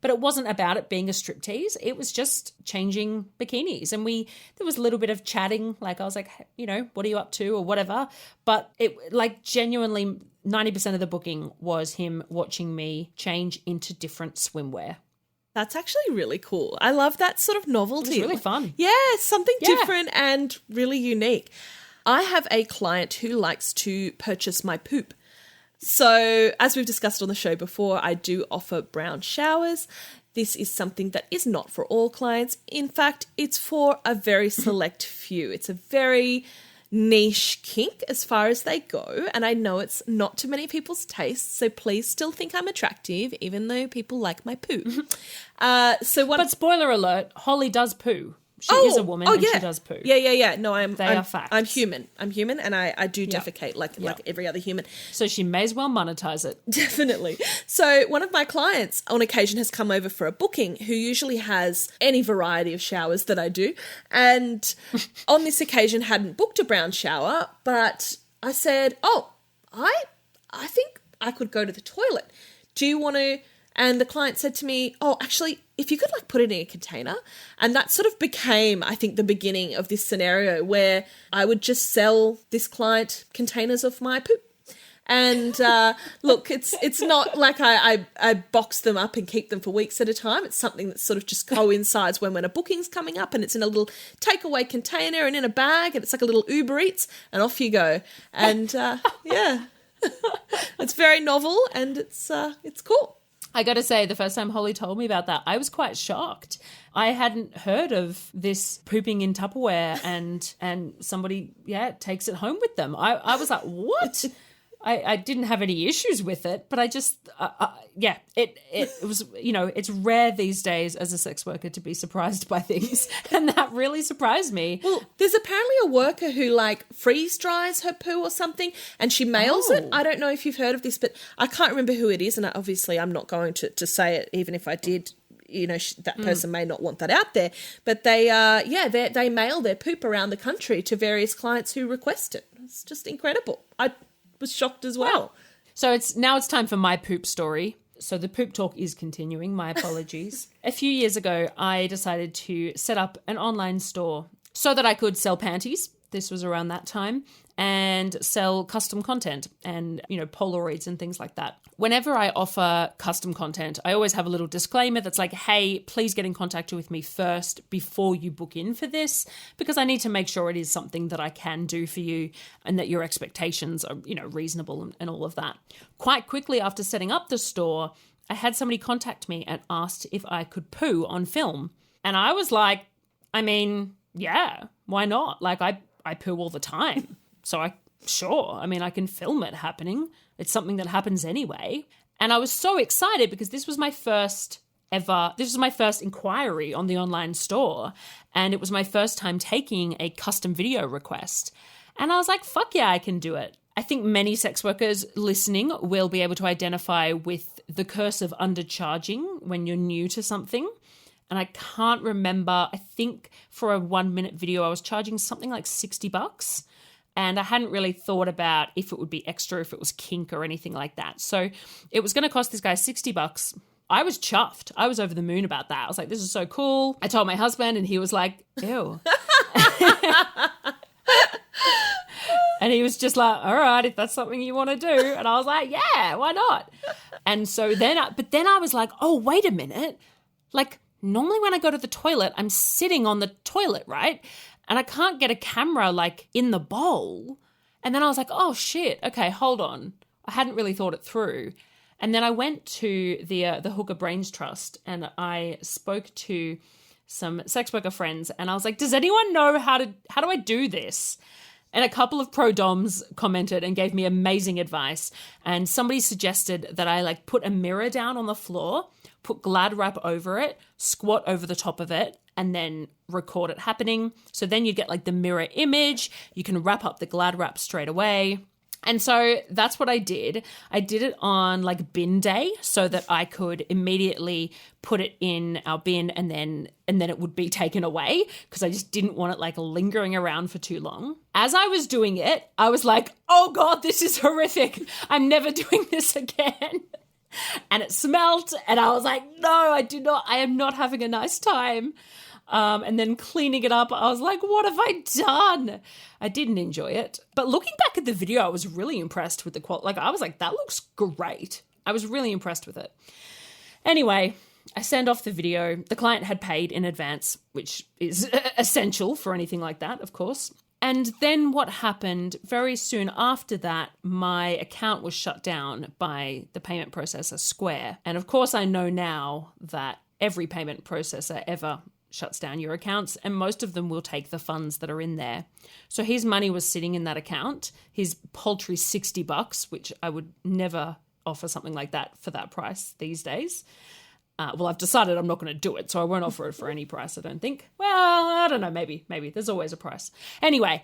but it wasn't about it being a striptease. It was just changing bikinis. And there was a little bit of chatting. Like I was like, what are you up to or whatever. But it genuinely 90% of the booking was him watching me change into different swimwear. That's actually really cool. I love that sort of novelty. It's really fun. Yeah, something different and really unique. I have a client who likes to purchase my poop. So as we've discussed on the show before, I do offer brown showers. this is something that is not for all clients. In fact, it's for a very select few. It's a very niche kink as far as they go, and I know it's not to many people's tastes, so please still think I'm attractive, even though people like my poo. But spoiler alert, Holly does poo. She is a woman and she does poo. Yeah. No, I'm facts. I'm human, and I do defecate like every other human. So she may as well monetize it. Definitely. So one of my clients on occasion has come over for a booking who usually has any variety of showers that I do. And on this occasion hadn't booked a brown shower, but I said, I think I could go to the toilet. Do you want to? And the client said to me, actually, if you could like put it in a container. And that sort of became, I think, the beginning of this scenario where I would just sell this client containers of my poop. And look, it's not like I box them up and keep them for weeks at a time. It's something that sort of just coincides when a booking's coming up, and it's in a little takeaway container and in a bag, and it's like a little Uber Eats, and off you go. And it's very novel, and it's cool. I got to say, the first time Holly told me about that, I was quite shocked. I hadn't heard of this pooping in Tupperware and somebody, takes it home with them. I was like, what? I didn't have any issues with it, but I just, it was, it's rare these days as a sex worker to be surprised by things. And that really surprised me. Well, there's apparently a worker who like freeze dries her poo or something and she mails it. I don't know if you've heard of this, but I can't remember who it is. And obviously I'm not going to say it, even if I did. That person may not want that out there, but they mail their poop around the country to various clients who request it. It's just incredible. I was shocked as well. Wow. So it's time for my poop story. So the poop talk is continuing. My apologies. A few years ago, I decided to set up an online store so that I could sell panties. This was around that time. And sell custom content and, Polaroids and things like that. Whenever I offer custom content, I always have a little disclaimer that's like, hey, please get in contact with me first before you book in for this, because I need to make sure it is something that I can do for you and that your expectations are, reasonable and all of that. Quite quickly after setting up the store, I had somebody contact me and asked if I could poo on film. And I was like, yeah, why not? Like I poo all the time. So I can film it happening. It's something that happens anyway. And I was so excited because this was my first inquiry on the online store. And it was my first time taking a custom video request. And I was like, fuck yeah, I can do it. I think many sex workers listening will be able to identify with the curse of undercharging when you're new to something. And I can't remember, I think for a 1-minute video, I was charging something like $60. And I hadn't really thought about if it would be extra, if it was kink or anything like that. So it was going to cost this guy $60. I was chuffed. I was over the moon about that. I was like, this is so cool. I told my husband and he was like, ew. And he was just like, all right, if that's something you want to do. And I was like, yeah, why not? And so then I was like, oh, wait a minute. Like normally when I go to the toilet, I'm sitting on the toilet, right? And I can't get a camera like in the bowl. And then I was like, oh shit, okay, hold on. I hadn't really thought it through. And then I went to the Hooker Brains Trust and I spoke to some sex worker friends and I was like, does anyone know how do I do this? And a couple of pro doms commented and gave me amazing advice. And somebody suggested that I like put a mirror down on the floor, put Glad wrap over it, squat over the top of it, and then record it happening. So then you get like the mirror image. You can wrap up the Glad wrap straight away. And so that's what I did. I did it on like bin day so that I could immediately put it in our bin and then it would be taken away because I just didn't want it like lingering around for too long. As I was doing it, I was like, oh God, this is horrific. I'm never doing this again. And it smelt and I was like, no, I am not having a nice time. And then cleaning it up, I was like, what have I done? I didn't enjoy it. But looking back at the video, I was really impressed with the quality. Like, I was like, that looks great. I was really impressed with it. Anyway, I send off the video. The client had paid in advance, which is essential for anything like that, of course. And then what happened, very soon after that, my account was shut down by the payment processor Square. And of course, I know now that every payment processor ever shuts down your accounts, and most of them will take the funds that are in there. So his money was sitting in that account, his paltry $60, which I would never offer something like that for that price these days. Well, I've decided I'm not going to do it, so I won't offer it for any price, I don't think. Well, I don't know, maybe. There's always a price. Anyway,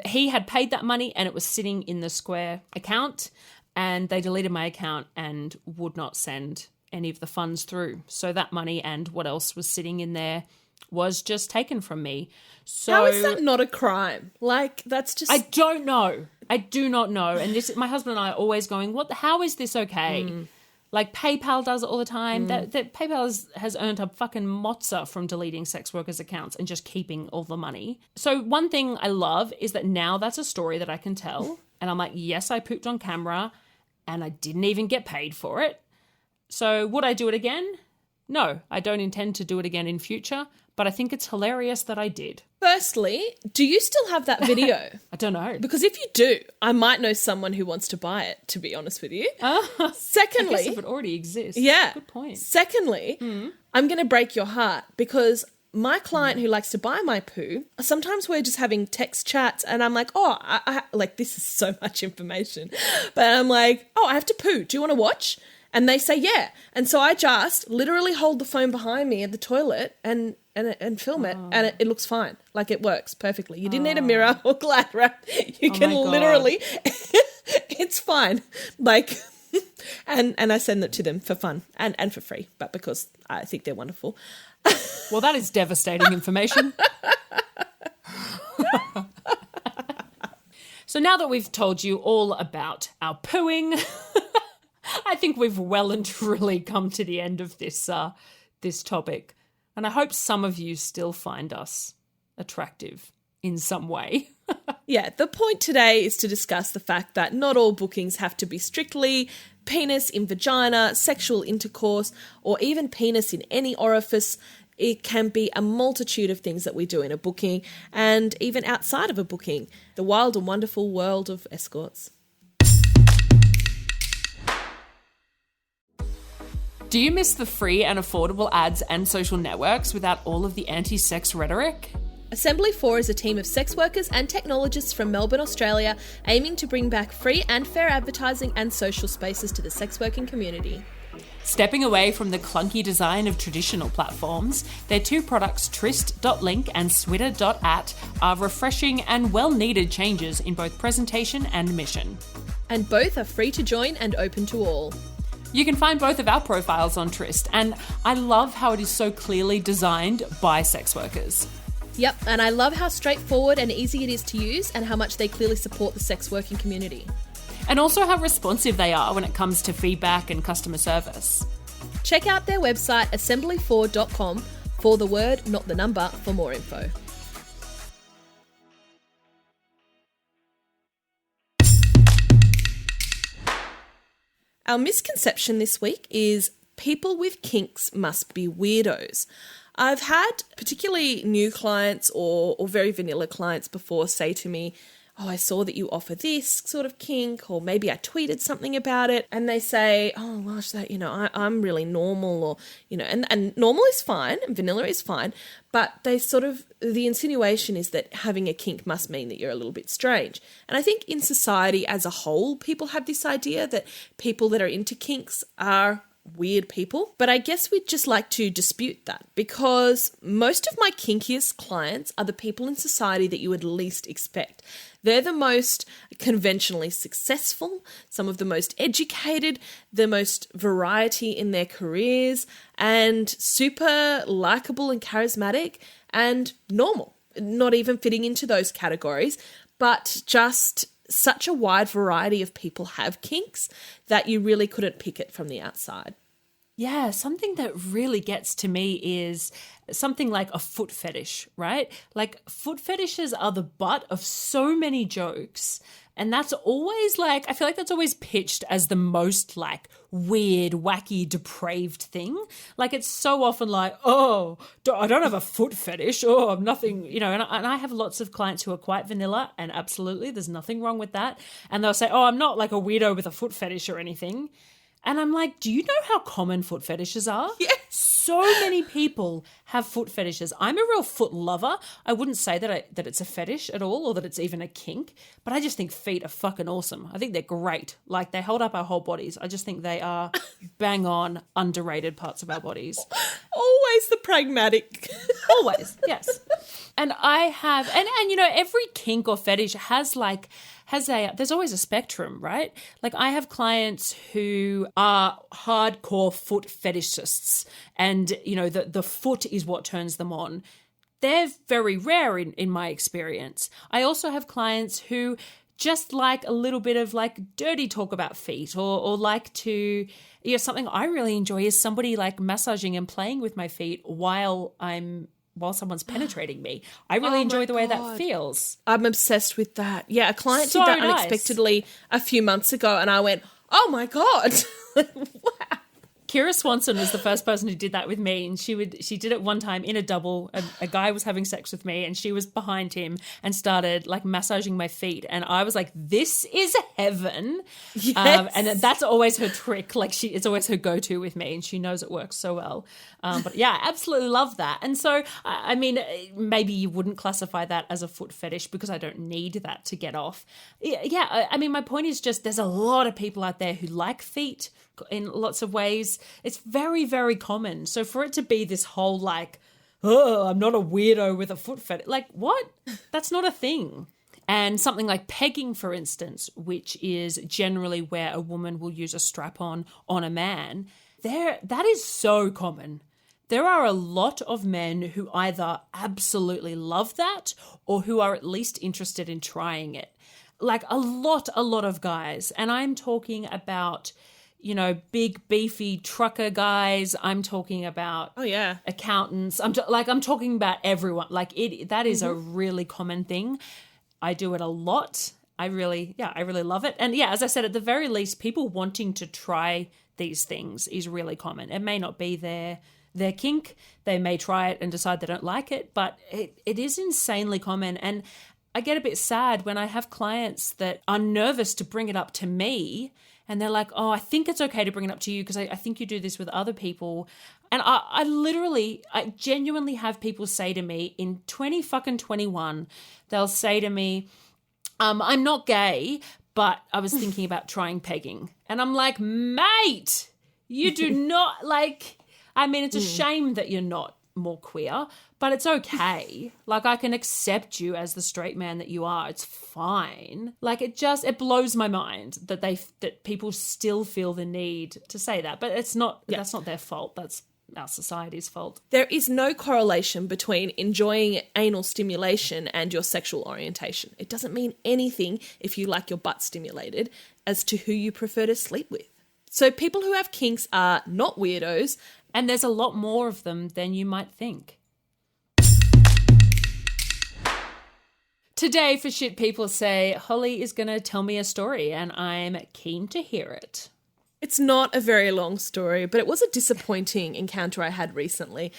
he had paid that money and it was sitting in the Square account, and they deleted my account and would not send any of the funds through. So that money and what else was sitting in there was just taken from me. So how is that not a crime? Like, that's just... I don't know. I do not know. And this, my husband and I are always going, how is this okay? Like, PayPal does it all the time. That PayPal has earned a fucking mozza from deleting sex workers' accounts and just keeping all the money. So one thing I love is that now that's a story that I can tell. And I'm like, yes, I pooped on camera and I didn't even get paid for it. So would I do it again? No, I don't intend to do it again in future, but I think it's hilarious that I did. Firstly, do you still have that video? I don't know. Because if you do, I might know someone who wants to buy it, to be honest with you. Secondly... I guess if it already exists. Yeah. Good point. Secondly, I'm going to break your heart because my client who likes to buy my poo, sometimes we're just having text chats and I'm like, I like, this is so much information. But I'm like, I have to poo. Do you want to watch? And they say, yeah. And so I just literally hold the phone behind me at the toilet and film it, and it looks fine. Like, it works perfectly. You didn't need a mirror or glad wrap. You can literally, it's fine. Like, and I send it to them for fun and for free, but because I think they're wonderful. Well, that is devastating information. So now that we've told you all about our pooing, I think we've well and truly come to the end of this topic. And I hope some of you still find us attractive in some way. Yeah, the point today is to discuss the fact that not all bookings have to be strictly penis in vagina, sexual intercourse, or even penis in any orifice. It can be a multitude of things that we do in a booking and even outside of a booking. The wild and wonderful world of escorts. Do you miss the free and affordable ads and social networks without all of the anti-sex rhetoric? Assembly 4 is a team of sex workers and technologists from Melbourne, Australia, aiming to bring back free and fair advertising and social spaces to the sex working community. Stepping away from the clunky design of traditional platforms, their two products, Tryst.link and Switter.at, are refreshing and well-needed changes in both presentation and mission. And both are free to join and open to all. You can find both of our profiles on Tryst, and I love how it is so clearly designed by sex workers. Yep, and I love how straightforward and easy it is to use and how much they clearly support the sex working community. And also how responsive they are when it comes to feedback and customer service. Check out their website assembly4.com for the word, not the number, for more info. Our misconception this week is people with kinks must be weirdos. I've had particularly new clients or very vanilla clients before say to me, I saw that you offer this sort of kink, or maybe I tweeted something about it, and they say, gosh, that, I'm really normal, or, and normal is fine and vanilla is fine, but the insinuation is that having a kink must mean that you're a little bit strange. And I think in society as a whole, people have this idea that people that are into kinks are weird people, but I guess we'd just like to dispute that, because most of my kinkiest clients are the people in society that you would least expect. They're the most conventionally successful, some of the most educated, the most variety in their careers, and super likable and charismatic and normal, not even fitting into those categories, but just such a wide variety of people have kinks that you really couldn't pick it from the outside. Yeah, something that really gets to me is something like a foot fetish, right? Like, foot fetishes are the butt of so many jokes. And that's always I feel like that's always pitched as the most weird, wacky, depraved thing. Like, it's so often I don't have a foot fetish. I'm nothing, and I have lots of clients who are quite vanilla, and absolutely there's nothing wrong with that. And they'll say, I'm not a weirdo with a foot fetish or anything. And I'm like, do you know how common foot fetishes are? Yes. so many people have foot fetishes. I'm a real foot lover. I wouldn't say that it's a fetish at all or that it's even a kink, but I just think feet are fucking awesome. I think they're great. Like, they hold up our whole bodies. I just think they are bang on underrated parts of our bodies. Always the pragmatic. Always, yes. And I have, and you know, every kink or fetish there's always a spectrum, right? Like, I have clients who are hardcore foot fetishists and, you know, the foot is what turns them on. They're very rare in my experience. I also have clients who just like a little bit of like dirty talk about feet or like to, you know, something I really enjoy is somebody like massaging and playing with my feet while someone's penetrating me. I really enjoy the way that feels. I'm obsessed with that. Yeah, a client did that unexpectedly a few months ago and I went, oh my God. Wow. Kira Swanson was the first person who did that with me, and she did it one time in a double. A guy was having sex with me and she was behind him and started like massaging my feet, and I was like, this is heaven. Yes. And that's always her trick. Like, it's always her go-to with me, and she knows it works so well. But yeah, I absolutely love that. And so, I mean, maybe you wouldn't classify that as a foot fetish because I don't need that to get off. Yeah, I mean, my point is just there's a lot of people out there who like feet in lots of ways. It's very, very common. So for it to be this whole like, oh, I'm not a weirdo with a foot fetish, like, what? That's not a thing. And something like pegging, for instance, which is generally where a woman will use a strap-on on a man, that is so common. There are a lot of men who either absolutely love that or who are at least interested in trying it. Like a lot of guys. And I'm talking about, you know, big, beefy trucker guys. I'm talking about accountants. I'm talking about everyone. Like, that is a really common thing. I do it a lot. I really love it. And yeah, as I said, at the very least, people wanting to try these things is really common. It may not be their kink. They may try it and decide they don't like it, but it is insanely common. And I get a bit sad when I have clients that are nervous to bring it up to me, and they're like, oh, I think it's okay to bring it up to you because I think you do this with other people. And I genuinely have people say to me in 2021, they'll say to me, I'm not gay, but I was thinking about trying pegging. And I'm like, mate, you do not like, I mean, it's a shame that you're not more queer, but it's okay. Like, I can accept you as the straight man that you are. It's fine. Like, it blows my mind that people still feel the need to say that, but it's not, that's not their fault. That's our society's fault. There is no correlation between enjoying anal stimulation and your sexual orientation. It doesn't mean anything if you like your butt stimulated as to who you prefer to sleep with. So people who have kinks are not weirdos. And there's a lot more of them than you might think. Today, for Shit People Say, Holly is going to tell me a story and I'm keen to hear it. It's not a very long story, but it was a disappointing encounter I had recently.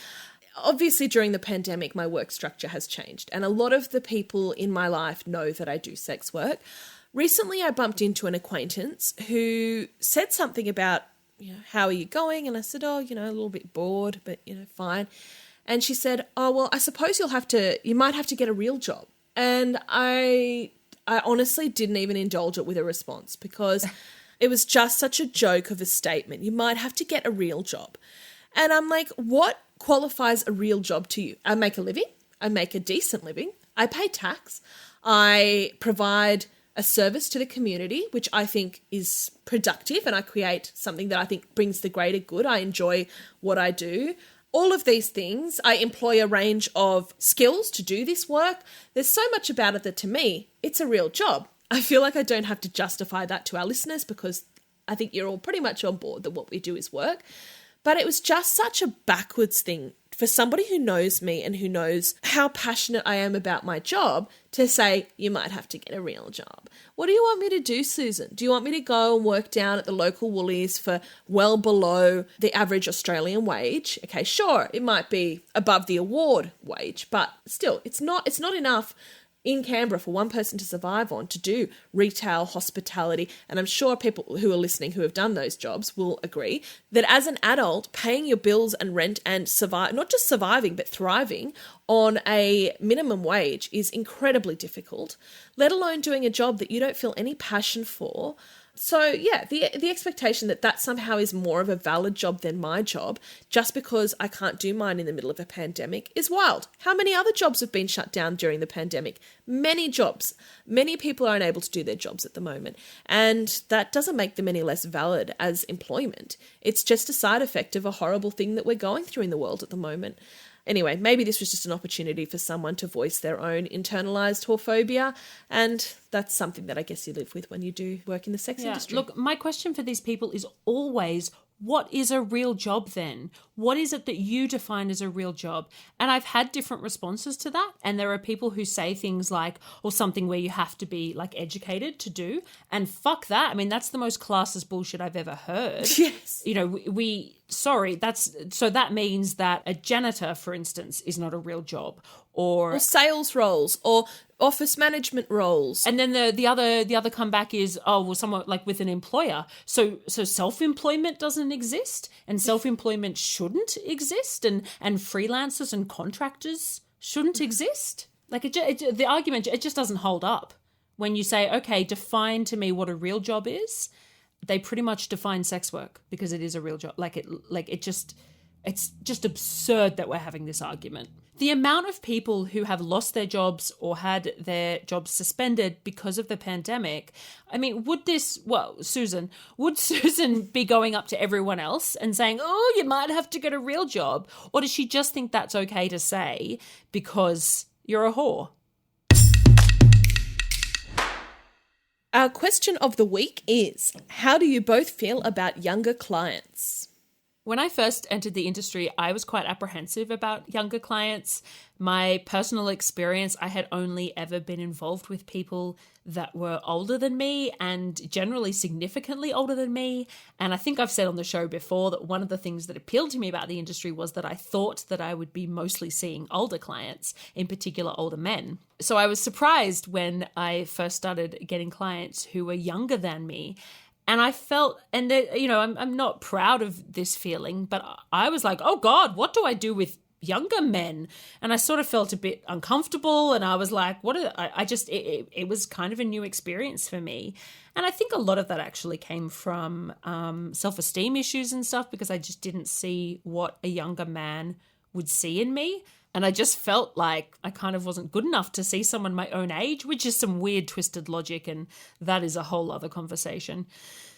Obviously, during the pandemic, my work structure has changed, and a lot of the people in my life know that I do sex work. Recently, I bumped into an acquaintance who said something about, how are you going? And I said, a little bit bored, but, fine. And she said, oh, well, I suppose you might have to get a real job. And I honestly didn't even indulge it with a response because it was just such a joke of a statement. You might have to get a real job. And I'm like, what qualifies a real job to you? I make a living. I make a decent living. I pay tax. I provide a service to the community, which I think is productive, and I create something that I think brings the greater good. I enjoy what I do. All of these things, I employ a range of skills to do this work. There's so much about it that to me, it's a real job. I feel like I don't have to justify that to our listeners because I think you're all pretty much on board that what we do is work. But it was just such a backwards thing for somebody who knows me and who knows how passionate I am about my job to say, you might have to get a real job. What do you want me to do, Susan? Do you want me to go and work down at the local Woolies for well below the average Australian wage? Okay, sure, it might be above the award wage, but still, it's not enough in Canberra for one person to survive on, to do retail, hospitality, and I'm sure people who are listening who have done those jobs will agree that as an adult, paying your bills and rent and not just surviving, but thriving on a minimum wage is incredibly difficult, let alone doing a job that you don't feel any passion for. So yeah, the expectation that somehow is more of a valid job than my job, just because I can't do mine in the middle of a pandemic, is wild. How many other jobs have been shut down during the pandemic? Many jobs. Many people are unable to do their jobs at the moment. And that doesn't make them any less valid as employment. It's just a side effect of a horrible thing that we're going through in the world at the moment. Anyway, maybe this was just an opportunity for someone to voice their own internalized whorephobia, and that's something that I guess you live with when you do work in the sex industry. Look, my question for these people is always, what is a real job then? What is it that you define as a real job? And I've had different responses to that. And there are people who say things like, or something where you have to be like educated to do. And fuck that. I mean, that's the most classist bullshit I've ever heard. Yes. You know, that means that a janitor, for instance, is not a real job. Or sales roles or office management roles. And then the other comeback is, someone like with an employer. So self-employment doesn't exist, and self-employment shouldn't exist, and freelancers and contractors shouldn't exist. Like the argument, it just doesn't hold up. When you say, okay, define to me what a real job is, they pretty much define sex work because it is a real job. It's just absurd that we're having this argument. The amount of people who have lost their jobs or had their jobs suspended because of the pandemic, I mean, would Susan be going up to everyone else and saying, oh, you might have to get a real job? Or does she just think that's okay to say because you're a whore? Our question of the week is, how do you both feel about younger clients? When I first entered the industry, I was quite apprehensive about younger clients. My personal experience, I had only ever been involved with people that were older than me and generally significantly older than me. And I think I've said on the show before that one of the things that appealed to me about the industry was that I thought that I would be mostly seeing older clients, in particular older men. So I was surprised when I first started getting clients who were younger than me. And I felt, I'm not proud of this feeling, but I was like, oh God, what do I do with younger men? And I sort of felt a bit uncomfortable. And I was like, it was kind of a new experience for me. And I think a lot of that actually came from self-esteem issues and stuff, because I just didn't see what a younger man would see in me. And I just felt like I kind of wasn't good enough to see someone my own age, which is some weird twisted logic, and that is a whole other conversation.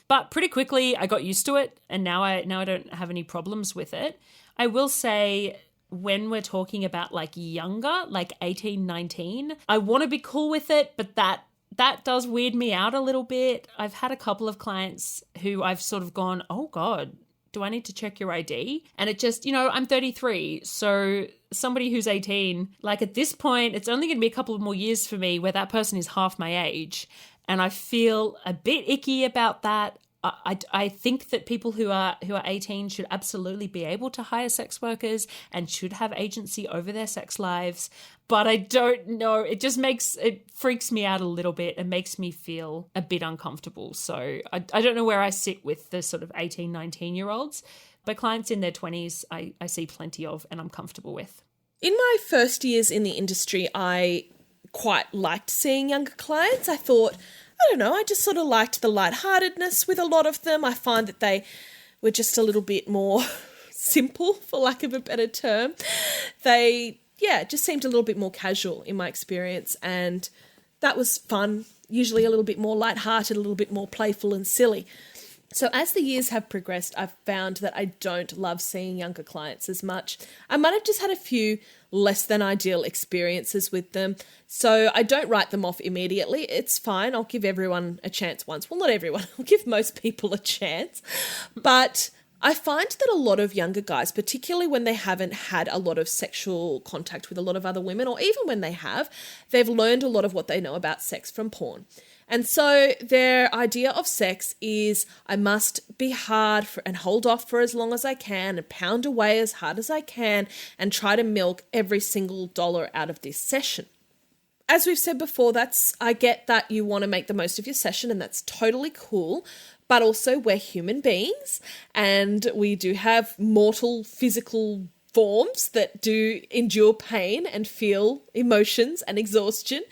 But pretty quickly I got used to it, and now I don't have any problems with it. I will say, when we're talking about like younger, like 18, 19, I want to be cool with it, but that does weird me out a little bit. I've had a couple of clients who I've sort of gone, oh God, do I need to check your ID? And it just, I'm 33. So somebody who's 18, like at this point, it's only going to be a couple of more years for me where that person is half my age. And I feel a bit icky about that. I think that people who are 18 should absolutely be able to hire sex workers and should have agency over their sex lives. But I don't know. It freaks me out a little bit and makes me feel a bit uncomfortable. So I don't know where I sit with the sort of 18, 19-year-olds. But clients in their 20s, I see plenty of, and I'm comfortable with. In my first years in the industry, I quite liked seeing younger clients. I thought, I don't know, I just sort of liked the lightheartedness with a lot of them. I find that they were just a little bit more simple, for lack of a better term. They, just seemed a little bit more casual in my experience, and that was fun, usually a little bit more lighthearted, a little bit more playful and silly. So as the years have progressed, I've found that I don't love seeing younger clients as much. I might have just had a few less than ideal experiences with them. So I don't write them off immediately. It's fine. I'll give everyone a chance once. Well, not everyone. I'll give most people a chance. But I find that a lot of younger guys, particularly when they haven't had a lot of sexual contact with a lot of other women, or even when they have, they've learned a lot of what they know about sex from porn. And so their idea of sex is, I must be hard and hold off for as long as I can and pound away as hard as I can and try to milk every single dollar out of this session. As we've said before, I get that you want to make the most of your session, and that's totally cool. But also, we're human beings, and we do have mortal physical forms that do endure pain and feel emotions and exhaustion.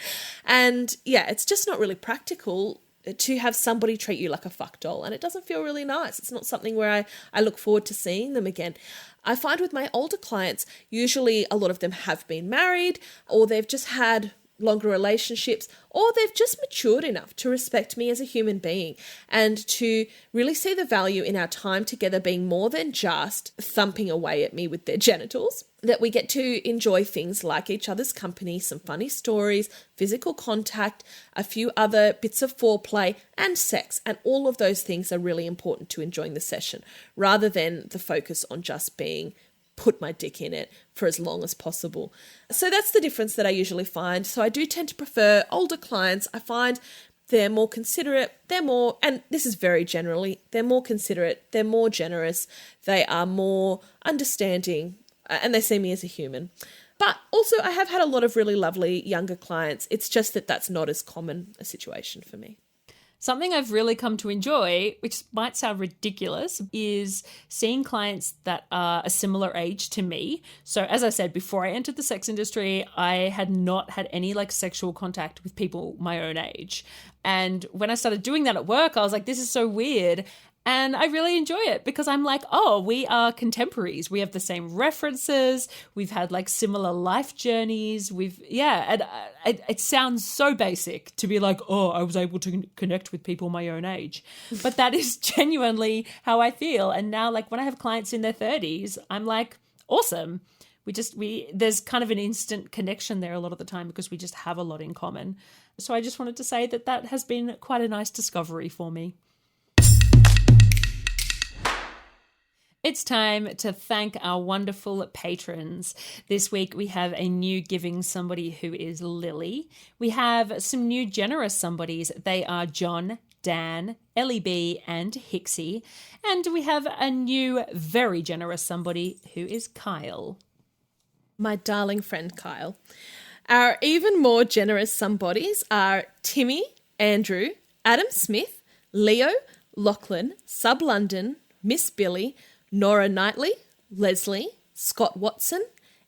And yeah, it's just not really practical to have somebody treat you like a fuck doll, and it doesn't feel really nice. It's not something where I look forward to seeing them again. I find with my older clients, usually a lot of them have been married, or they've just had longer relationships, or they've just matured enough to respect me as a human being and to really see the value in our time together being more than just thumping away at me with their genitals, that we get to enjoy things like each other's company, some funny stories, physical contact, a few other bits of foreplay and sex. And all of those things are really important to enjoying the session, rather than the focus on just being put my dick in it for as long as possible. So that's the difference that I usually find. So I do tend to prefer older clients. I find they're more considerate, and this is very generally, they're more considerate, they're more generous, they are more understanding, and they see me as a human. But also I have had a lot of really lovely younger clients. It's just that that's not as common a situation for me. Something I've really come to enjoy, which might sound ridiculous, is seeing clients that are a similar age to me. So as I said, before I entered the sex industry, I had not had any sexual contact with people my own age. And when I started doing that at work, I was like, this is so weird. And I really enjoy it because I'm like, oh, we are contemporaries. We have the same references. We've had similar life journeys. And it sounds so basic to be like, oh, I was able to connect with people my own age. But that is genuinely how I feel. And now when I have clients in their 30s, I'm like, awesome. There's kind of an instant connection there a lot of the time because we just have a lot in common. So I just wanted to say that has been quite a nice discovery for me. It's time to thank our wonderful patrons. This week we have a new giving somebody who is Lily. We have some new generous somebodies. They are John, Dan, Ellie B, and Hixie. And we have a new very generous somebody who is Kyle. My darling friend Kyle. Our even more generous somebodies are Timmy, Andrew, Adam Smith, Leo, Lachlan, Sub London, Miss Billy, Nora Knightley, Leslie, Scott Watson,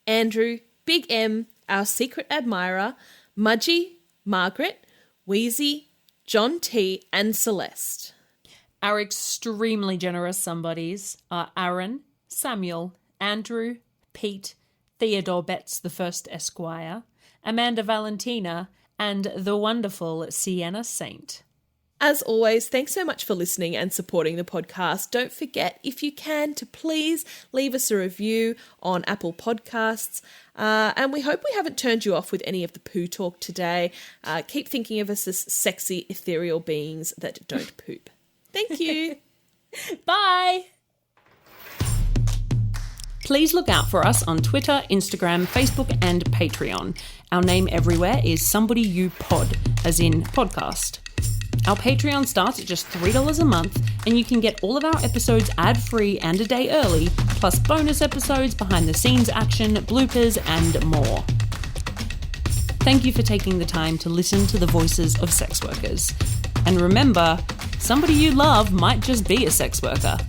Andrew, Big M, our secret admirer, Mudgy, Margaret, Wheezy, John T, and Celeste. Our extremely generous somebodies are Aaron, Samuel, Andrew, Pete, Theodore Betts the First Esquire, Amanda Valentina, and the wonderful Sienna Saint. As always, thanks so much for listening and supporting the podcast. Don't forget, if you can, to please leave us a review on Apple Podcasts. And we hope we haven't turned you off with any of the poo talk today. Keep thinking of us as sexy, ethereal beings that don't poop. Thank you. Bye. Please look out for us on Twitter, Instagram, Facebook, and Patreon. Our name everywhere is Somebody You Pod, as in podcast. Our Patreon starts at just $3 a month, and you can get all of our episodes ad-free and a day early, plus bonus episodes, behind-the-scenes action, bloopers, and more. Thank you for taking the time to listen to the voices of sex workers. And remember, somebody you love might just be a sex worker.